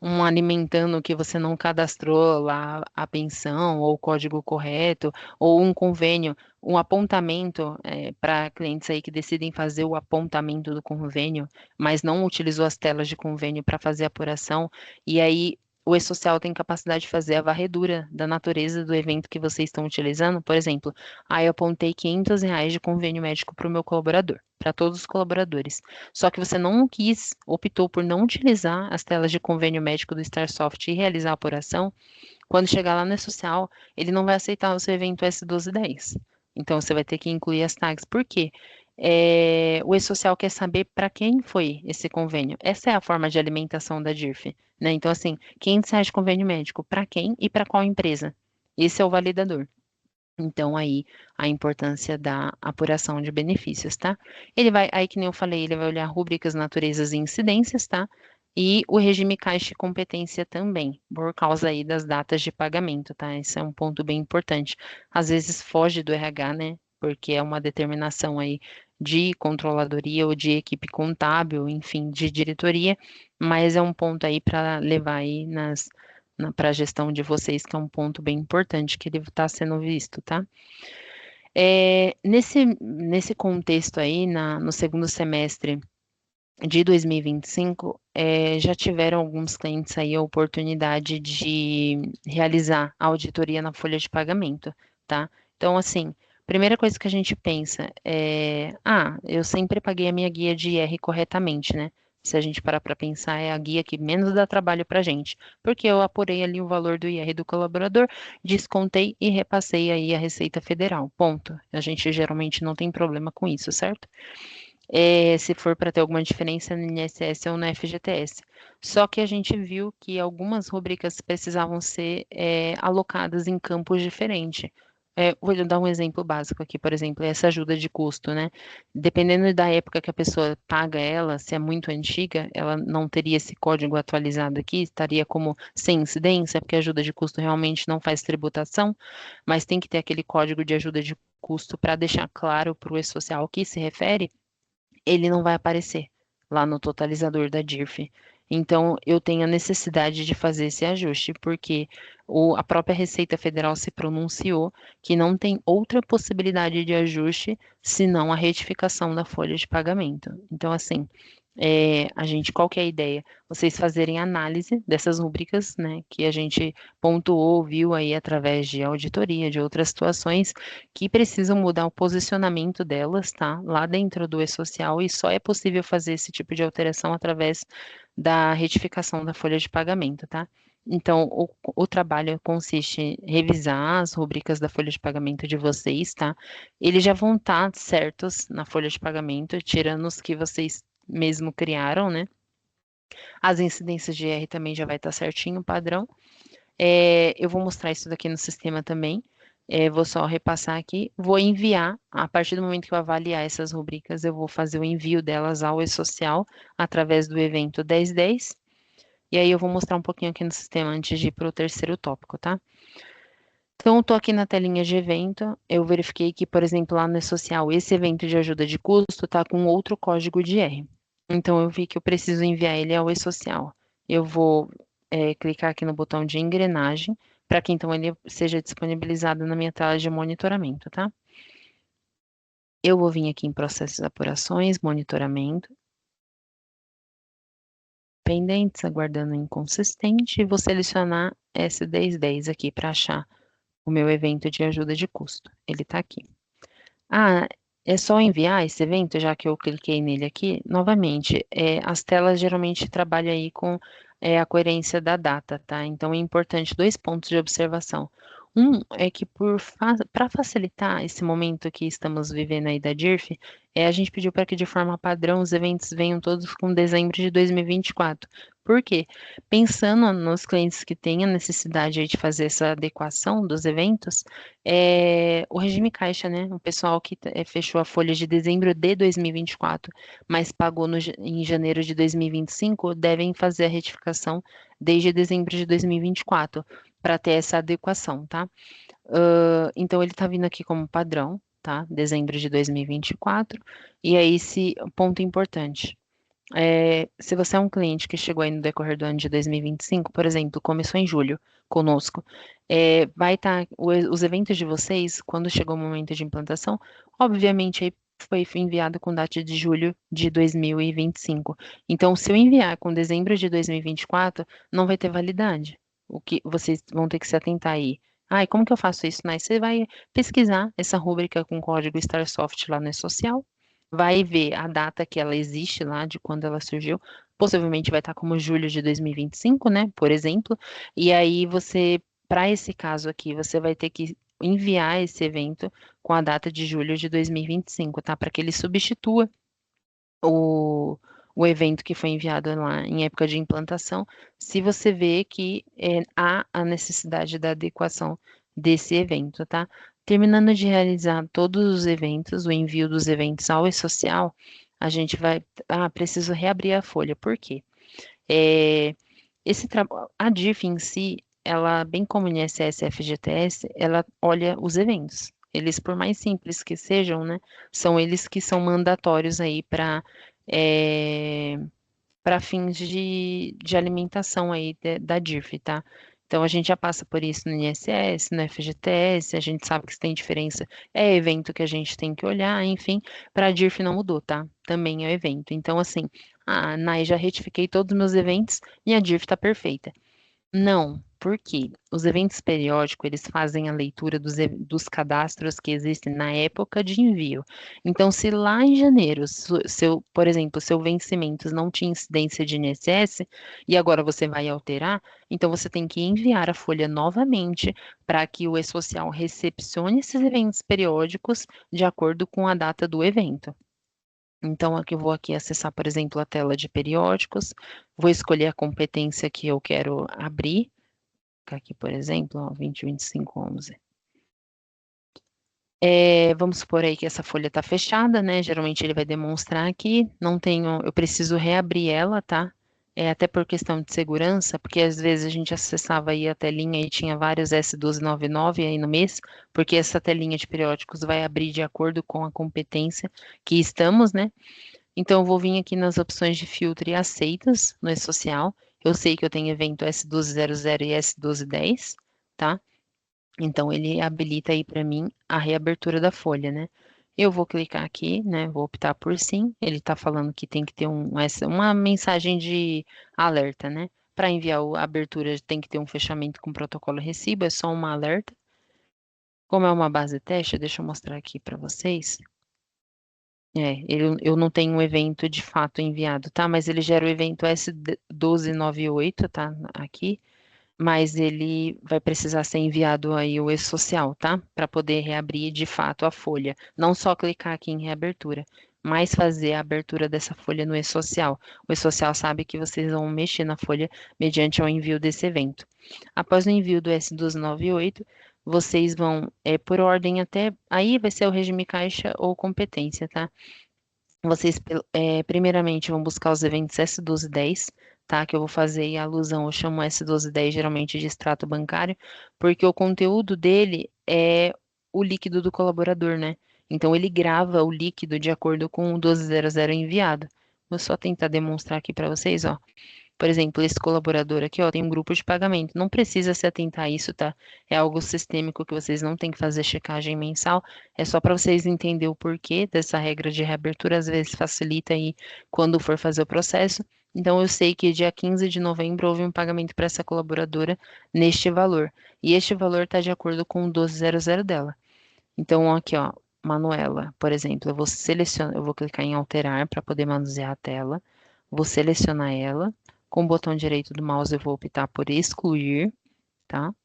um alimentando que você não cadastrou lá a pensão ou o código correto, ou um convênio, um apontamento para clientes aí que decidem fazer o apontamento do convênio, mas não utilizou as telas de convênio para fazer a apuração, e aí o e-social tem capacidade de fazer a varredura da natureza do evento que vocês estão utilizando. Por exemplo, aí eu apontei R$ 500 de convênio médico para o meu colaborador, para todos os colaboradores. Só que você não quis, optou por não utilizar as telas de convênio médico do StarSoft e realizar a apuração. Quando chegar lá no e-social, ele não vai aceitar o seu evento S1210. Então, você vai ter que incluir as tags. Por quê? O e-social quer saber para quem foi esse convênio. Essa é a forma de alimentação da DIRF, né? Então, assim, R$ 500 de convênio médico, para quem e para qual empresa? Esse é o validador. Então, aí, a importância da apuração de benefícios, tá? Ele vai, aí que nem eu falei, ele vai olhar rúbricas, naturezas e incidências, tá? E o regime caixa e competência também, por causa aí das datas de pagamento, tá? Esse é um ponto bem importante. Às vezes foge do RH, né? Porque é uma determinação aí de controladoria ou de equipe contábil, enfim, de diretoria, mas é um ponto aí para levar aí para a gestão de vocês, que é um ponto bem importante que ele está sendo visto, tá? Nesse contexto aí, no segundo semestre de 2025, já tiveram alguns clientes aí a oportunidade de realizar a auditoria na folha de pagamento, tá? Então, assim, primeira coisa que a gente pensa eu sempre paguei a minha guia de IR corretamente, né? Se a gente parar para pensar, é a guia que menos dá trabalho para a gente, porque eu apurei ali o valor do IR do colaborador, descontei e repassei aí a Receita Federal, ponto. A gente geralmente não tem problema com isso, certo? Se for para ter alguma diferença no INSS ou no FGTS. Só que a gente viu que algumas rubricas precisavam ser alocadas em campos diferentes. Vou dar um exemplo básico aqui, por exemplo, essa ajuda de custo, né? Dependendo da época que a pessoa paga ela, se é muito antiga, ela não teria esse código atualizado aqui, estaria como sem incidência, porque a ajuda de custo realmente não faz tributação, mas tem que ter aquele código de ajuda de custo para deixar claro para o e-social ao que se refere, ele não vai aparecer lá no totalizador da DIRF. Então, eu tenho a necessidade de fazer esse ajuste, porque a própria Receita Federal se pronunciou que não tem outra possibilidade de ajuste senão a retificação da folha de pagamento. Então, assim, qual que é a ideia? Vocês fazerem análise dessas rúbricas, né, que a gente pontuou, viu aí através de auditoria, de outras situações, que precisam mudar o posicionamento delas, tá? Lá dentro do e-social, e só é possível fazer esse tipo de alteração através da retificação da folha de pagamento, tá? Então, o trabalho consiste em revisar as rubricas da folha de pagamento de vocês, tá? Eles já vão estar certos na folha de pagamento, tirando os que vocês mesmo criaram, né? As incidências de R também já vai estar certinho, padrão. Eu vou mostrar isso daqui no sistema também. Vou só repassar aqui. Vou enviar, a partir do momento que eu avaliar essas rubricas, eu vou fazer o envio delas ao e-social através do evento 1010. E aí eu vou mostrar um pouquinho aqui no sistema antes de ir para o terceiro tópico, tá? Então, estou aqui na telinha de evento. Eu verifiquei que, por exemplo, lá no e-social, esse evento de ajuda de custo está com outro código de R. Então, eu vi que eu preciso enviar ele ao e-social. Eu vou clicar aqui no botão de engrenagem, para que então ele seja disponibilizado na minha tela de monitoramento, tá? Eu vou vir aqui em processos de apurações, monitoramento, pendentes, aguardando inconsistente, e vou selecionar S1010 aqui para achar o meu evento de ajuda de custo. Ele está aqui. Ah, é só enviar esse evento, já que eu cliquei nele aqui. Novamente, as telas geralmente trabalham aí com a coerência da data, tá? Então é importante dois pontos de observação. Um é que para facilitar esse momento que estamos vivendo aí da DIRF, a gente pediu para que de forma padrão os eventos venham todos com dezembro de 2024. Por quê? Pensando nos clientes que têm a necessidade aí de fazer essa adequação dos eventos, o regime caixa, né? O pessoal que fechou a folha de dezembro de 2024, mas pagou em janeiro de 2025, devem fazer a retificação desde dezembro de 2024, para ter essa adequação, tá? Então, ele está vindo aqui como padrão, tá? Dezembro de 2024. E aí, ponto importante. Se você é um cliente que chegou aí no decorrer do ano de 2025, por exemplo, começou em julho conosco, vai estar os eventos de vocês, quando chegou o momento de implantação, obviamente aí foi enviado com data de julho de 2025. Então, se eu enviar com dezembro de 2024, não vai ter validade. O que vocês vão ter que se atentar aí. E como que eu faço isso, né? Você vai pesquisar essa rúbrica com código StarSoft lá no E-Social, vai ver a data que ela existe lá, de quando ela surgiu. Possivelmente vai estar como julho de 2025, né? Por exemplo. E aí para esse caso aqui, você vai ter que enviar esse evento com a data de julho de 2025, tá? Para que ele substitua o, o evento que foi enviado lá em época de implantação, se você vê que há a necessidade da adequação desse evento, tá? Terminando de realizar todos os eventos, o envio dos eventos ao e-social, a gente vai. Preciso reabrir a folha. Por quê? É, a DIRF em si, ela, bem como o INSS e FGTS, ela olha os eventos. Eles, por mais simples que sejam, né, são eles que são mandatórios aí para fins de alimentação aí da DIRF, tá? Então a gente já passa por isso no INSS, no FGTS, a gente sabe que se tem diferença, é evento que a gente tem que olhar, enfim, para a DIRF não mudou, tá? Também é evento. Então, assim, Nai, já retifiquei todos os meus eventos, minha DIRF está perfeita. Não, porque os eventos periódicos, eles fazem a leitura dos cadastros que existem na época de envio. Então, se lá em janeiro, por exemplo, seu vencimento não tinha incidência de INSS e agora você vai alterar, então você tem que enviar a folha novamente para que o E-Social recepcione esses eventos periódicos de acordo com a data do evento. Então, aqui eu vou aqui acessar, por exemplo, a tela de periódicos, vou escolher a competência que eu quero abrir, aqui, por exemplo, ó, 202511. Vamos supor aí que essa folha está fechada, né? Geralmente ele vai demonstrar aqui, não tenho, eu preciso reabrir ela, tá? Até por questão de segurança, porque às vezes a gente acessava aí a telinha e tinha vários S1299 aí no mês, porque essa telinha de periódicos vai abrir de acordo com a competência que estamos, né? Então, eu vou vir aqui nas opções de filtro e aceitas no E-Social. Eu sei que eu tenho evento S1200 e S1210, tá? Então, ele habilita aí para mim a reabertura da folha, né? Eu vou clicar aqui, né? Vou optar por sim. Ele está falando que tem que ter uma mensagem de alerta, né? Para enviar a abertura, tem que ter um fechamento com protocolo recibo, é só uma alerta. Como é uma base teste, deixa eu mostrar aqui para vocês. Eu não tenho um evento de fato enviado, tá? Mas ele gera o evento S1298, tá? Aqui. Mas ele vai precisar ser enviado aí o e-social, tá? Para poder reabrir de fato a folha. Não só clicar aqui em reabertura, mas fazer a abertura dessa folha no e-social. O e-social sabe que vocês vão mexer na folha mediante o envio desse evento. Após o envio do S1298, vocês vão, por ordem até, aí vai ser o regime caixa ou competência, tá? Vocês, primeiramente, vão buscar os eventos S1210, tá? Que eu vou fazer aí a alusão, eu chamo S1210 geralmente de extrato bancário, porque o conteúdo dele é o líquido do colaborador, né? Então, ele grava o líquido de acordo com o 1200 enviado. Vou só tentar demonstrar aqui para vocês, ó. Por exemplo, esse colaborador aqui, ó, tem um grupo de pagamento. Não precisa se atentar a isso, tá? É algo sistêmico que vocês não têm que fazer checagem mensal. É só para vocês entenderem o porquê dessa regra de reabertura. Às vezes facilita aí quando for fazer o processo. Então, eu sei que dia 15 de novembro houve um pagamento para essa colaboradora neste valor. E este valor está de acordo com o 1200 dela. Então, aqui, ó, Manuela, por exemplo, eu vou selecionar, eu vou clicar em alterar para poder manusear a tela. Vou selecionar ela. Com o botão direito do mouse eu vou optar por excluir, tá?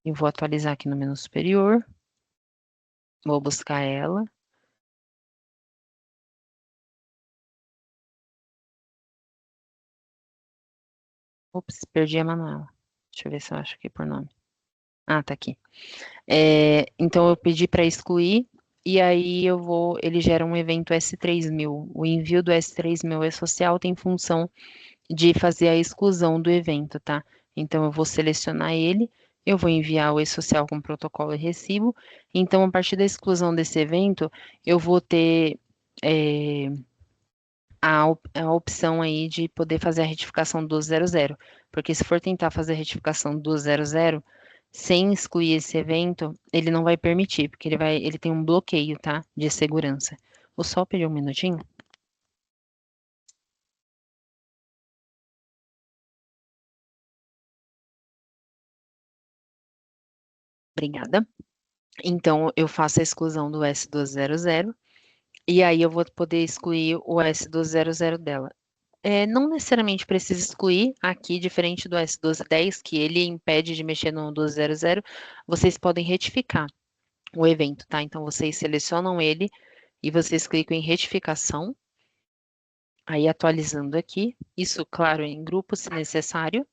E vou atualizar aqui no menu superior. Vou buscar ela. Ops, perdi a Manuela. Deixa eu ver se eu acho aqui por nome. Ah, tá aqui. Então eu pedi para excluir e aí ele gera um evento S3000. O envio do S3000 é social, tem função de fazer a exclusão do evento, tá? Então eu vou selecionar ele, eu vou enviar o e-social com protocolo e recibo. Então, a partir da exclusão desse evento, eu vou ter é, a opção aí de poder fazer a retificação do 00, porque se for tentar fazer a retificação do 00 sem excluir esse evento, ele não vai permitir, porque ele tem um bloqueio, tá, de segurança. Vou só pedir um minutinho. Obrigada. Então, eu faço a exclusão do S200 e aí eu vou poder excluir o S200 dela. Não necessariamente precisa excluir aqui, diferente do S1210, que ele impede de mexer no 200, vocês podem retificar o evento, tá? Então, vocês selecionam ele e vocês clicam em retificação, aí atualizando aqui, isso, claro, em grupo, se necessário,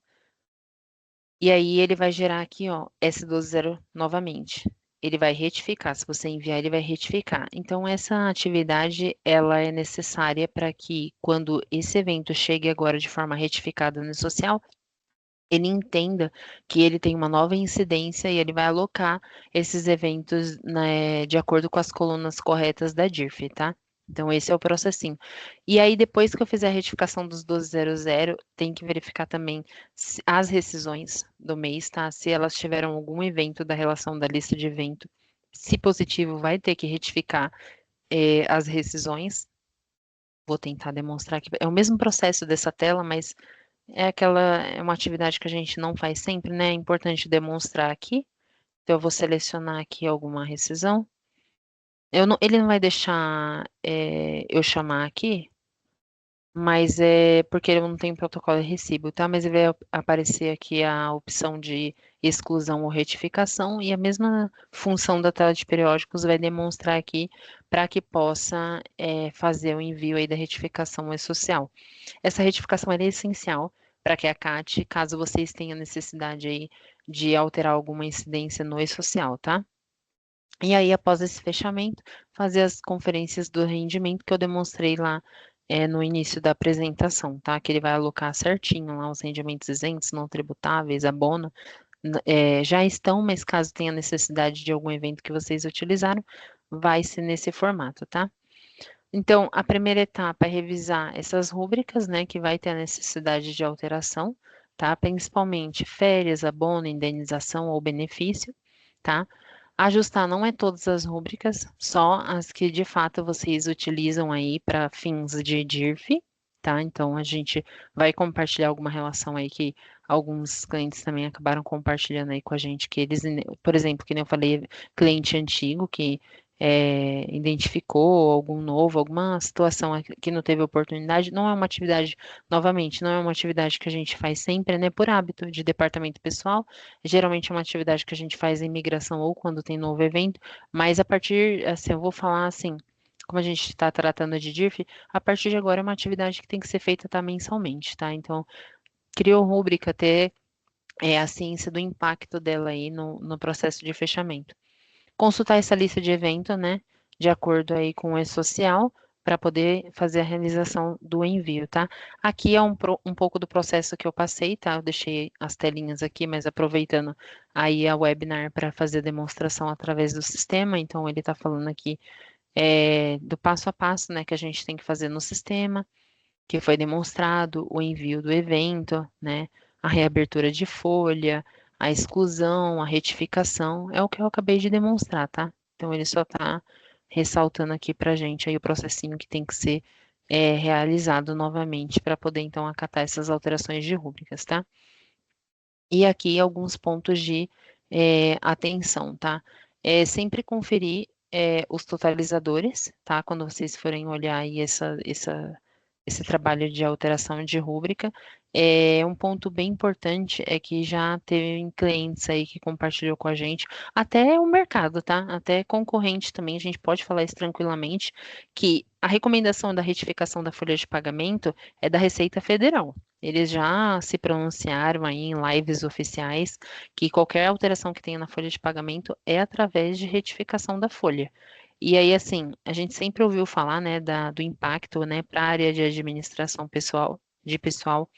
e aí ele vai gerar aqui, ó, S12 novamente. Ele vai retificar, se você enviar, ele vai retificar. Então, essa atividade, ela é necessária para que, quando esse evento chegue agora de forma retificada no social, ele entenda que ele tem uma nova incidência e ele vai alocar esses eventos, né, de acordo com as colunas corretas da DIRF, tá? Então, esse é o processinho. E aí, depois que eu fizer a retificação dos 1200, tem que verificar também as rescisões do mês, tá? Se elas tiveram algum evento da relação da lista de evento. Se positivo, vai ter que retificar as rescisões. Vou tentar demonstrar aqui. É o mesmo processo dessa tela, mas é uma atividade que a gente não faz sempre, né? É importante demonstrar aqui. Então, eu vou selecionar aqui alguma rescisão. Ele não vai deixar eu chamar aqui, mas é porque eu não tenho protocolo de recibo, tá? Mas vai aparecer aqui a opção de exclusão ou retificação e a mesma função da tela de periódicos vai demonstrar aqui para que possa fazer o envio aí da retificação e-social. Essa retificação é essencial para que a CAT, caso vocês tenham necessidade aí de alterar alguma incidência no e-social, tá? E aí, após esse fechamento, fazer as conferências do rendimento que eu demonstrei lá no início da apresentação, tá? Que ele vai alocar certinho lá os rendimentos isentos, não tributáveis, abono, já estão, mas caso tenha necessidade de algum evento que vocês utilizaram, vai ser nesse formato, tá? Então, a primeira etapa é revisar essas rúbricas, né, que vai ter a necessidade de alteração, tá? Principalmente férias, abono, indenização ou benefício, tá? Ajustar não é todas as rúbricas, só as que de fato vocês utilizam aí para fins de DIRF, tá? Então a gente vai compartilhar alguma relação aí que alguns clientes também acabaram compartilhando aí com a gente, que eles, por exemplo, que nem eu falei, cliente antigo que identificou algum novo, alguma situação que não teve oportunidade, não é uma atividade, novamente, não é uma atividade que a gente faz sempre, né, por hábito de departamento pessoal. Geralmente é uma atividade que a gente faz em migração ou quando tem novo evento, mas a partir, assim, eu vou falar assim, como a gente está tratando de DIRF, a partir de agora é uma atividade que tem que ser feita tá, mensalmente, tá? Então, criou rúbrica, ter a ciência do impacto dela aí no processo de fechamento. Consultar essa lista de evento, né, de acordo aí com o e-social, para poder fazer a realização do envio, tá? Aqui é um pouco do processo que eu passei, tá? Eu deixei as telinhas aqui, mas aproveitando aí a webinar para fazer a demonstração através do sistema, então ele está falando aqui do passo a passo, né, que a gente tem que fazer no sistema. que foi demonstrado o envio do evento, né, a reabertura de folha, a exclusão, a retificação, é o que eu acabei de demonstrar, tá? Então, ele só está ressaltando aqui para a gente aí o processinho que tem que ser realizado novamente para poder, então, acatar essas alterações de rúbricas, tá? E aqui alguns pontos de atenção, tá? Sempre conferir os totalizadores, tá? Quando vocês forem olhar aí esse trabalho de alteração de rúbrica. Um ponto bem importante é que já teve clientes aí que compartilhou com a gente, até o mercado, tá? Até concorrente também, a gente pode falar isso tranquilamente, que a recomendação da retificação da folha de pagamento é da Receita Federal. Eles já se pronunciaram aí em lives oficiais que qualquer alteração que tenha na folha de pagamento é através de retificação da folha. E aí, assim, a gente sempre ouviu falar, né, do impacto, né, para a área de administração pessoal, de pessoal.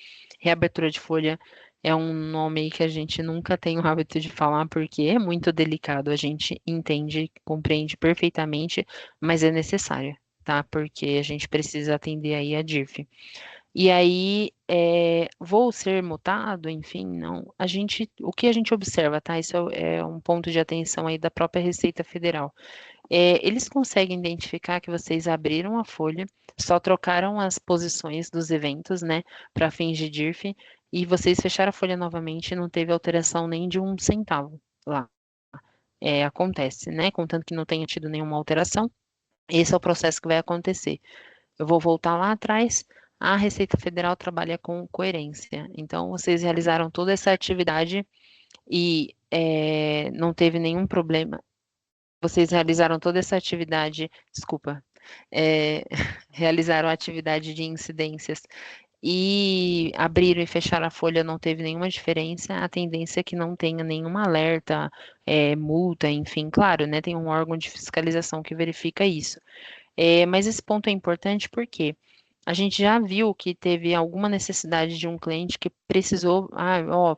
Reabertura de folha é um nome aí que a gente nunca tem o hábito de falar, porque é muito delicado, a gente entende, compreende perfeitamente, mas é necessário, tá? Porque a gente precisa atender aí a DIRF. E aí, vou ser multado, enfim, não. O que a gente observa, tá? Isso é um ponto de atenção aí da própria Receita Federal. Eles conseguem identificar que vocês abriram a folha, só trocaram as posições dos eventos, né, para fins de DIRF, e vocês fecharam a folha novamente e não teve alteração nem de um centavo lá. Acontece, né? Contanto que não tenha tido nenhuma alteração, esse é o processo que vai acontecer. Eu vou voltar lá atrás. A Receita Federal trabalha com coerência. Então, vocês realizaram toda essa atividade e não teve nenhum problema. Vocês realizaram toda essa atividade, desculpa, é, realizaram a atividade de incidências e abriram e fecharam a folha, não teve nenhuma diferença, a tendência é que não tenha nenhuma alerta, multa, enfim, claro, né? Tem um órgão de fiscalização que verifica isso. Mas esse ponto é importante porque a gente já viu que teve alguma necessidade de um cliente que precisou,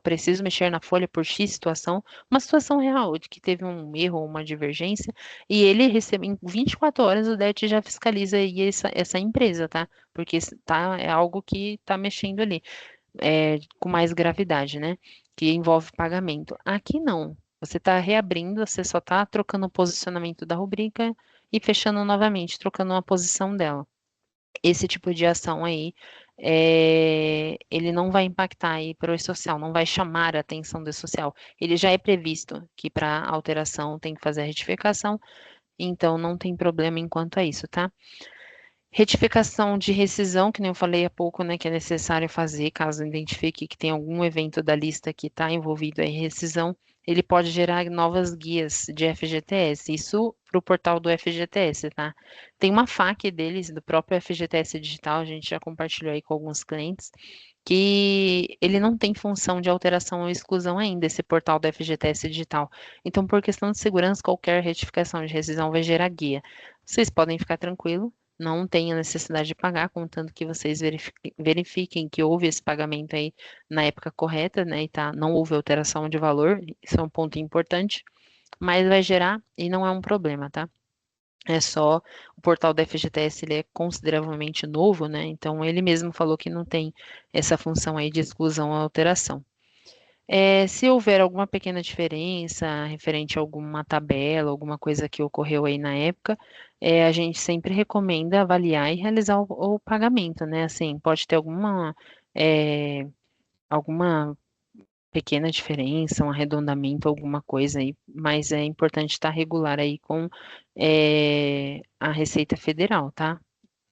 preciso mexer na folha por X situação, uma situação real, de que teve um erro ou uma divergência, e ele recebe, em 24 horas o DET já fiscaliza aí essa empresa, tá? Porque é algo que está mexendo ali, com mais gravidade, né? Que envolve pagamento. Aqui não. Você está reabrindo, você só está trocando o posicionamento da rubrica e fechando novamente, trocando uma posição dela. Esse tipo de ação aí, ele não vai impactar aí para o social, não vai chamar a atenção do social. Ele já é previsto que para alteração tem que fazer a retificação, então não tem problema enquanto a isso, tá? Retificação de rescisão, que nem eu falei há pouco, né, que é necessário fazer caso identifique que tem algum evento da lista que está envolvido em rescisão, ele pode gerar novas guias de FGTS, isso para o portal do FGTS, tá? Tem uma FAQ deles, do próprio FGTS Digital, a gente já compartilhou aí com alguns clientes, que ele não tem função de alteração ou exclusão ainda, esse portal do FGTS Digital. Então, por questão de segurança, qualquer retificação de rescisão vai gerar guia. Vocês podem ficar tranquilos, não tem a necessidade de pagar, contanto que vocês verifiquem que houve esse pagamento aí na época correta, né? E tá, não houve alteração de valor, isso é um ponto importante, mas vai gerar e não é um problema, tá? É só o portal da FGTS, ele é consideravelmente novo, né? Então ele mesmo falou que não tem essa função aí de exclusão ou alteração. Se houver alguma pequena diferença referente a alguma tabela, alguma coisa que ocorreu aí na época, a gente sempre recomenda avaliar e realizar o pagamento, né? Assim, pode ter é, alguma pequena diferença, um arredondamento, alguma coisa aí, mas é importante estar regular aí com a Receita Federal, tá?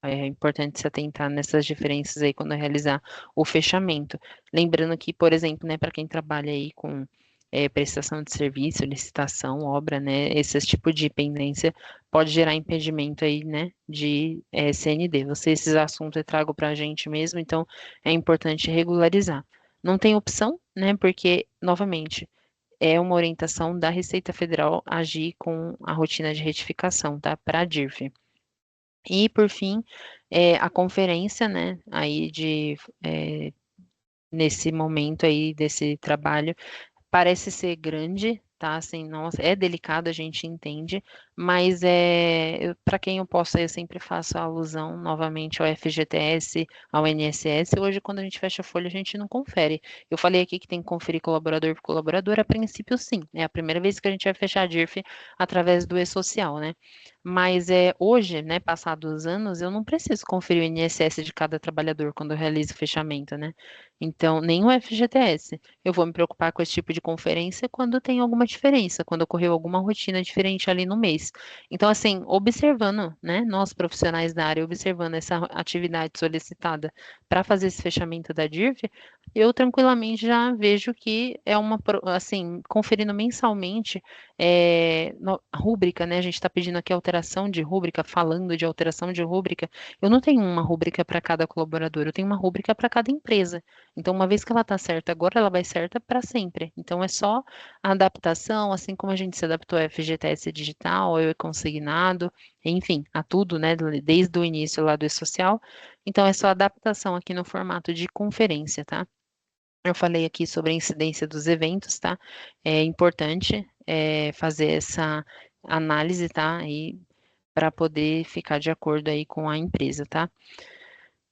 É importante se atentar nessas diferenças aí quando realizar o fechamento. Lembrando que, por exemplo, né, para quem trabalha aí com prestação de serviço, licitação, obra, né, esse tipo de pendência pode gerar impedimento aí, né, de CND. Esses assuntos eu trago para a gente mesmo, então é importante regularizar. Não tem opção, né, porque, novamente, é uma orientação da Receita Federal agir com a rotina de retificação, tá, para a DIRF. E, por fim, a conferência, né, aí nesse momento aí desse trabalho, parece ser grande, tá? Assim, nossa, é delicado, a gente entende, mas para quem eu posso, eu sempre faço a alusão novamente ao FGTS, ao INSS. Hoje, quando a gente fecha a folha, a gente não confere. Eu falei aqui que tem que conferir colaborador por colaborador, a princípio sim, é a primeira vez que a gente vai fechar a DIRF através do e-social, né? Mas hoje, né, passados os anos, eu não preciso conferir o INSS de cada trabalhador quando eu realizo o fechamento, né? Então, nem o FGTS. Eu vou me preocupar com esse tipo de conferência quando tem alguma diferença, quando ocorreu alguma rotina diferente ali no mês. Então, assim, observando, né, nós profissionais da área, observando essa atividade solicitada para fazer esse fechamento da DIRF, eu tranquilamente já vejo que é assim, conferindo mensalmente, rúbrica, né, a gente está pedindo aqui alteração de rúbrica, falando de alteração de rúbrica, eu não tenho uma rúbrica para cada colaborador, eu tenho uma rúbrica para cada empresa. Então, uma vez que ela está certa agora, ela vai certa para sempre. Então, é só a adaptação, assim como a gente se adaptou ao FGTS digital, ao e-consignado, enfim, a tudo, né, desde o início lá do e-social. Então, é só adaptação aqui no formato de conferência, tá? Eu falei aqui sobre a incidência dos eventos, tá? É importante fazer essa análise, tá? E para poder ficar de acordo aí com a empresa, tá?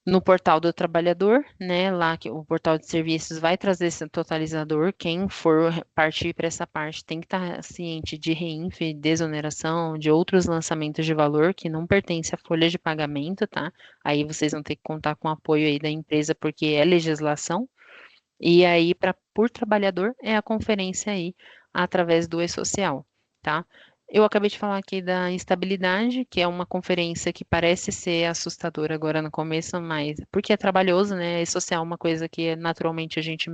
No portal do trabalhador, né, lá que o portal de serviços vai trazer esse totalizador. Quem for partir para essa parte tem que estar ciente de reinf, desoneração, de outros lançamentos de valor que não pertence à folha de pagamento, tá? Aí vocês vão ter que contar com o apoio aí da empresa porque é legislação. E aí, por trabalhador, é a conferência aí através do e-social, tá? Eu acabei de falar aqui da instabilidade, que é uma conferência que parece ser assustadora agora no começo, mas porque é trabalhoso, né? E-social é uma coisa que naturalmente a gente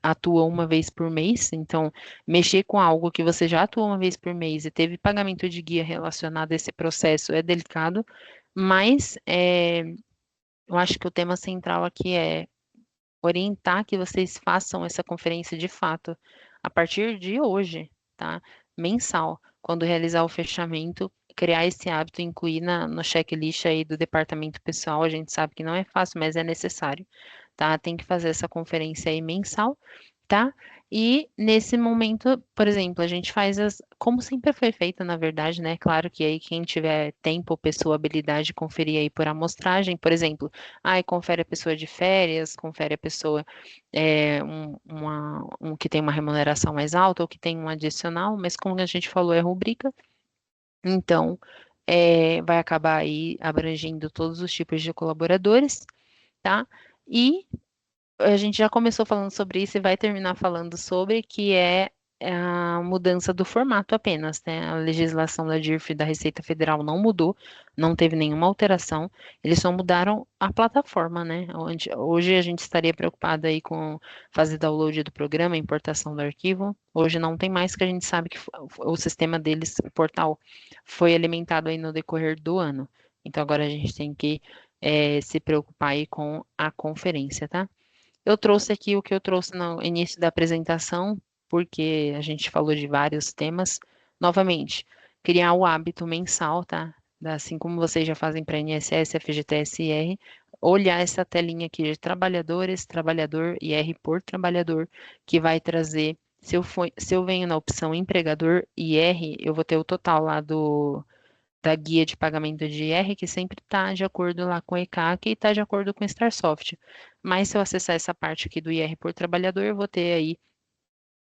atua uma vez por mês, então mexer com algo que você já atuou uma vez por mês e teve pagamento de guia relacionado a esse processo é delicado, mas eu acho que o tema central aqui é orientar que vocês façam essa conferência de fato a partir de hoje, tá? Mensal, quando realizar o fechamento, criar esse hábito, incluir no checklist aí do departamento pessoal. A gente sabe que não é fácil, mas é necessário, tá? Tem que fazer essa conferência aí mensal, tá? E nesse momento, por exemplo, a gente faz como sempre foi feita, na verdade, né? Claro que aí quem tiver tempo, pessoa, habilidade, conferir aí por amostragem, por exemplo, confere a pessoa de férias, confere a pessoa um que tem uma remuneração mais alta ou que tem um adicional, mas como a gente falou, é rubrica, então vai acabar aí abrangendo todos os tipos de colaboradores, tá? E a gente já começou falando sobre isso e vai terminar falando sobre, que é a mudança do formato apenas, né? A legislação da DIRF da Receita Federal não mudou, não teve nenhuma alteração, eles só mudaram a plataforma, né? Hoje a gente estaria preocupado aí com fazer download do programa, importação do arquivo. Hoje não tem mais, que a gente sabe que o sistema deles, o portal, foi alimentado aí no decorrer do ano. Então agora a gente tem que se preocupar aí com a conferência, tá? Eu trouxe aqui o que eu trouxe no início da apresentação, porque a gente falou de vários temas. Novamente, criar o hábito mensal, tá? Assim como vocês já fazem para INSS, FGTS e IR, olhar essa telinha aqui de trabalhadores, trabalhador, IR por trabalhador, que vai trazer. Se eu venho na opção empregador IR, eu vou ter o total lá da guia de pagamento de IR, que sempre está de acordo lá com o ECAC e está de acordo com o Starsoft. Mas se eu acessar essa parte aqui do IR por trabalhador, eu vou ter aí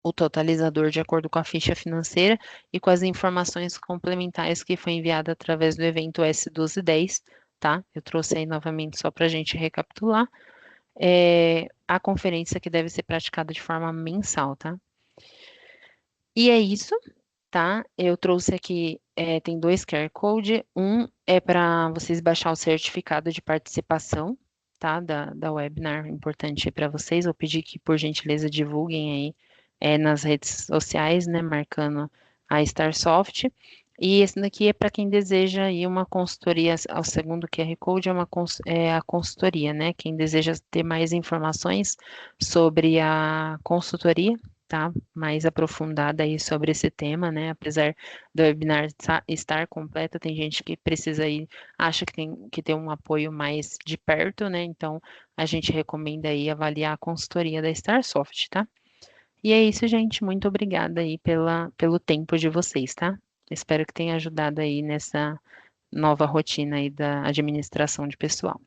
o totalizador de acordo com a ficha financeira e com as informações complementares que foi enviada através do evento S1210, tá? Eu trouxe aí novamente só para a gente recapitular. A conferência que deve ser praticada de forma mensal, tá? E é isso, tá? Eu trouxe aqui, tem dois QR Code. Um é para vocês baixar o certificado de participação, tá? Da webinar, importante para vocês. Vou pedir que, por gentileza, divulguem aí nas redes sociais, né? Marcando a Starsoft. E esse daqui é para quem deseja aí uma consultoria. O segundo QR Code é a consultoria, né? Quem deseja ter mais informações sobre a consultoria, tá? Mais aprofundada aí sobre esse tema, né? Apesar do webinar estar completo, tem gente que precisa aí, acha que tem que ter um apoio mais de perto, né? Então, a gente recomenda aí avaliar a consultoria da Starsoft, tá? E é isso, gente. Muito obrigada aí pelo tempo de vocês, tá? Espero que tenha ajudado aí nessa nova rotina aí da administração de pessoal.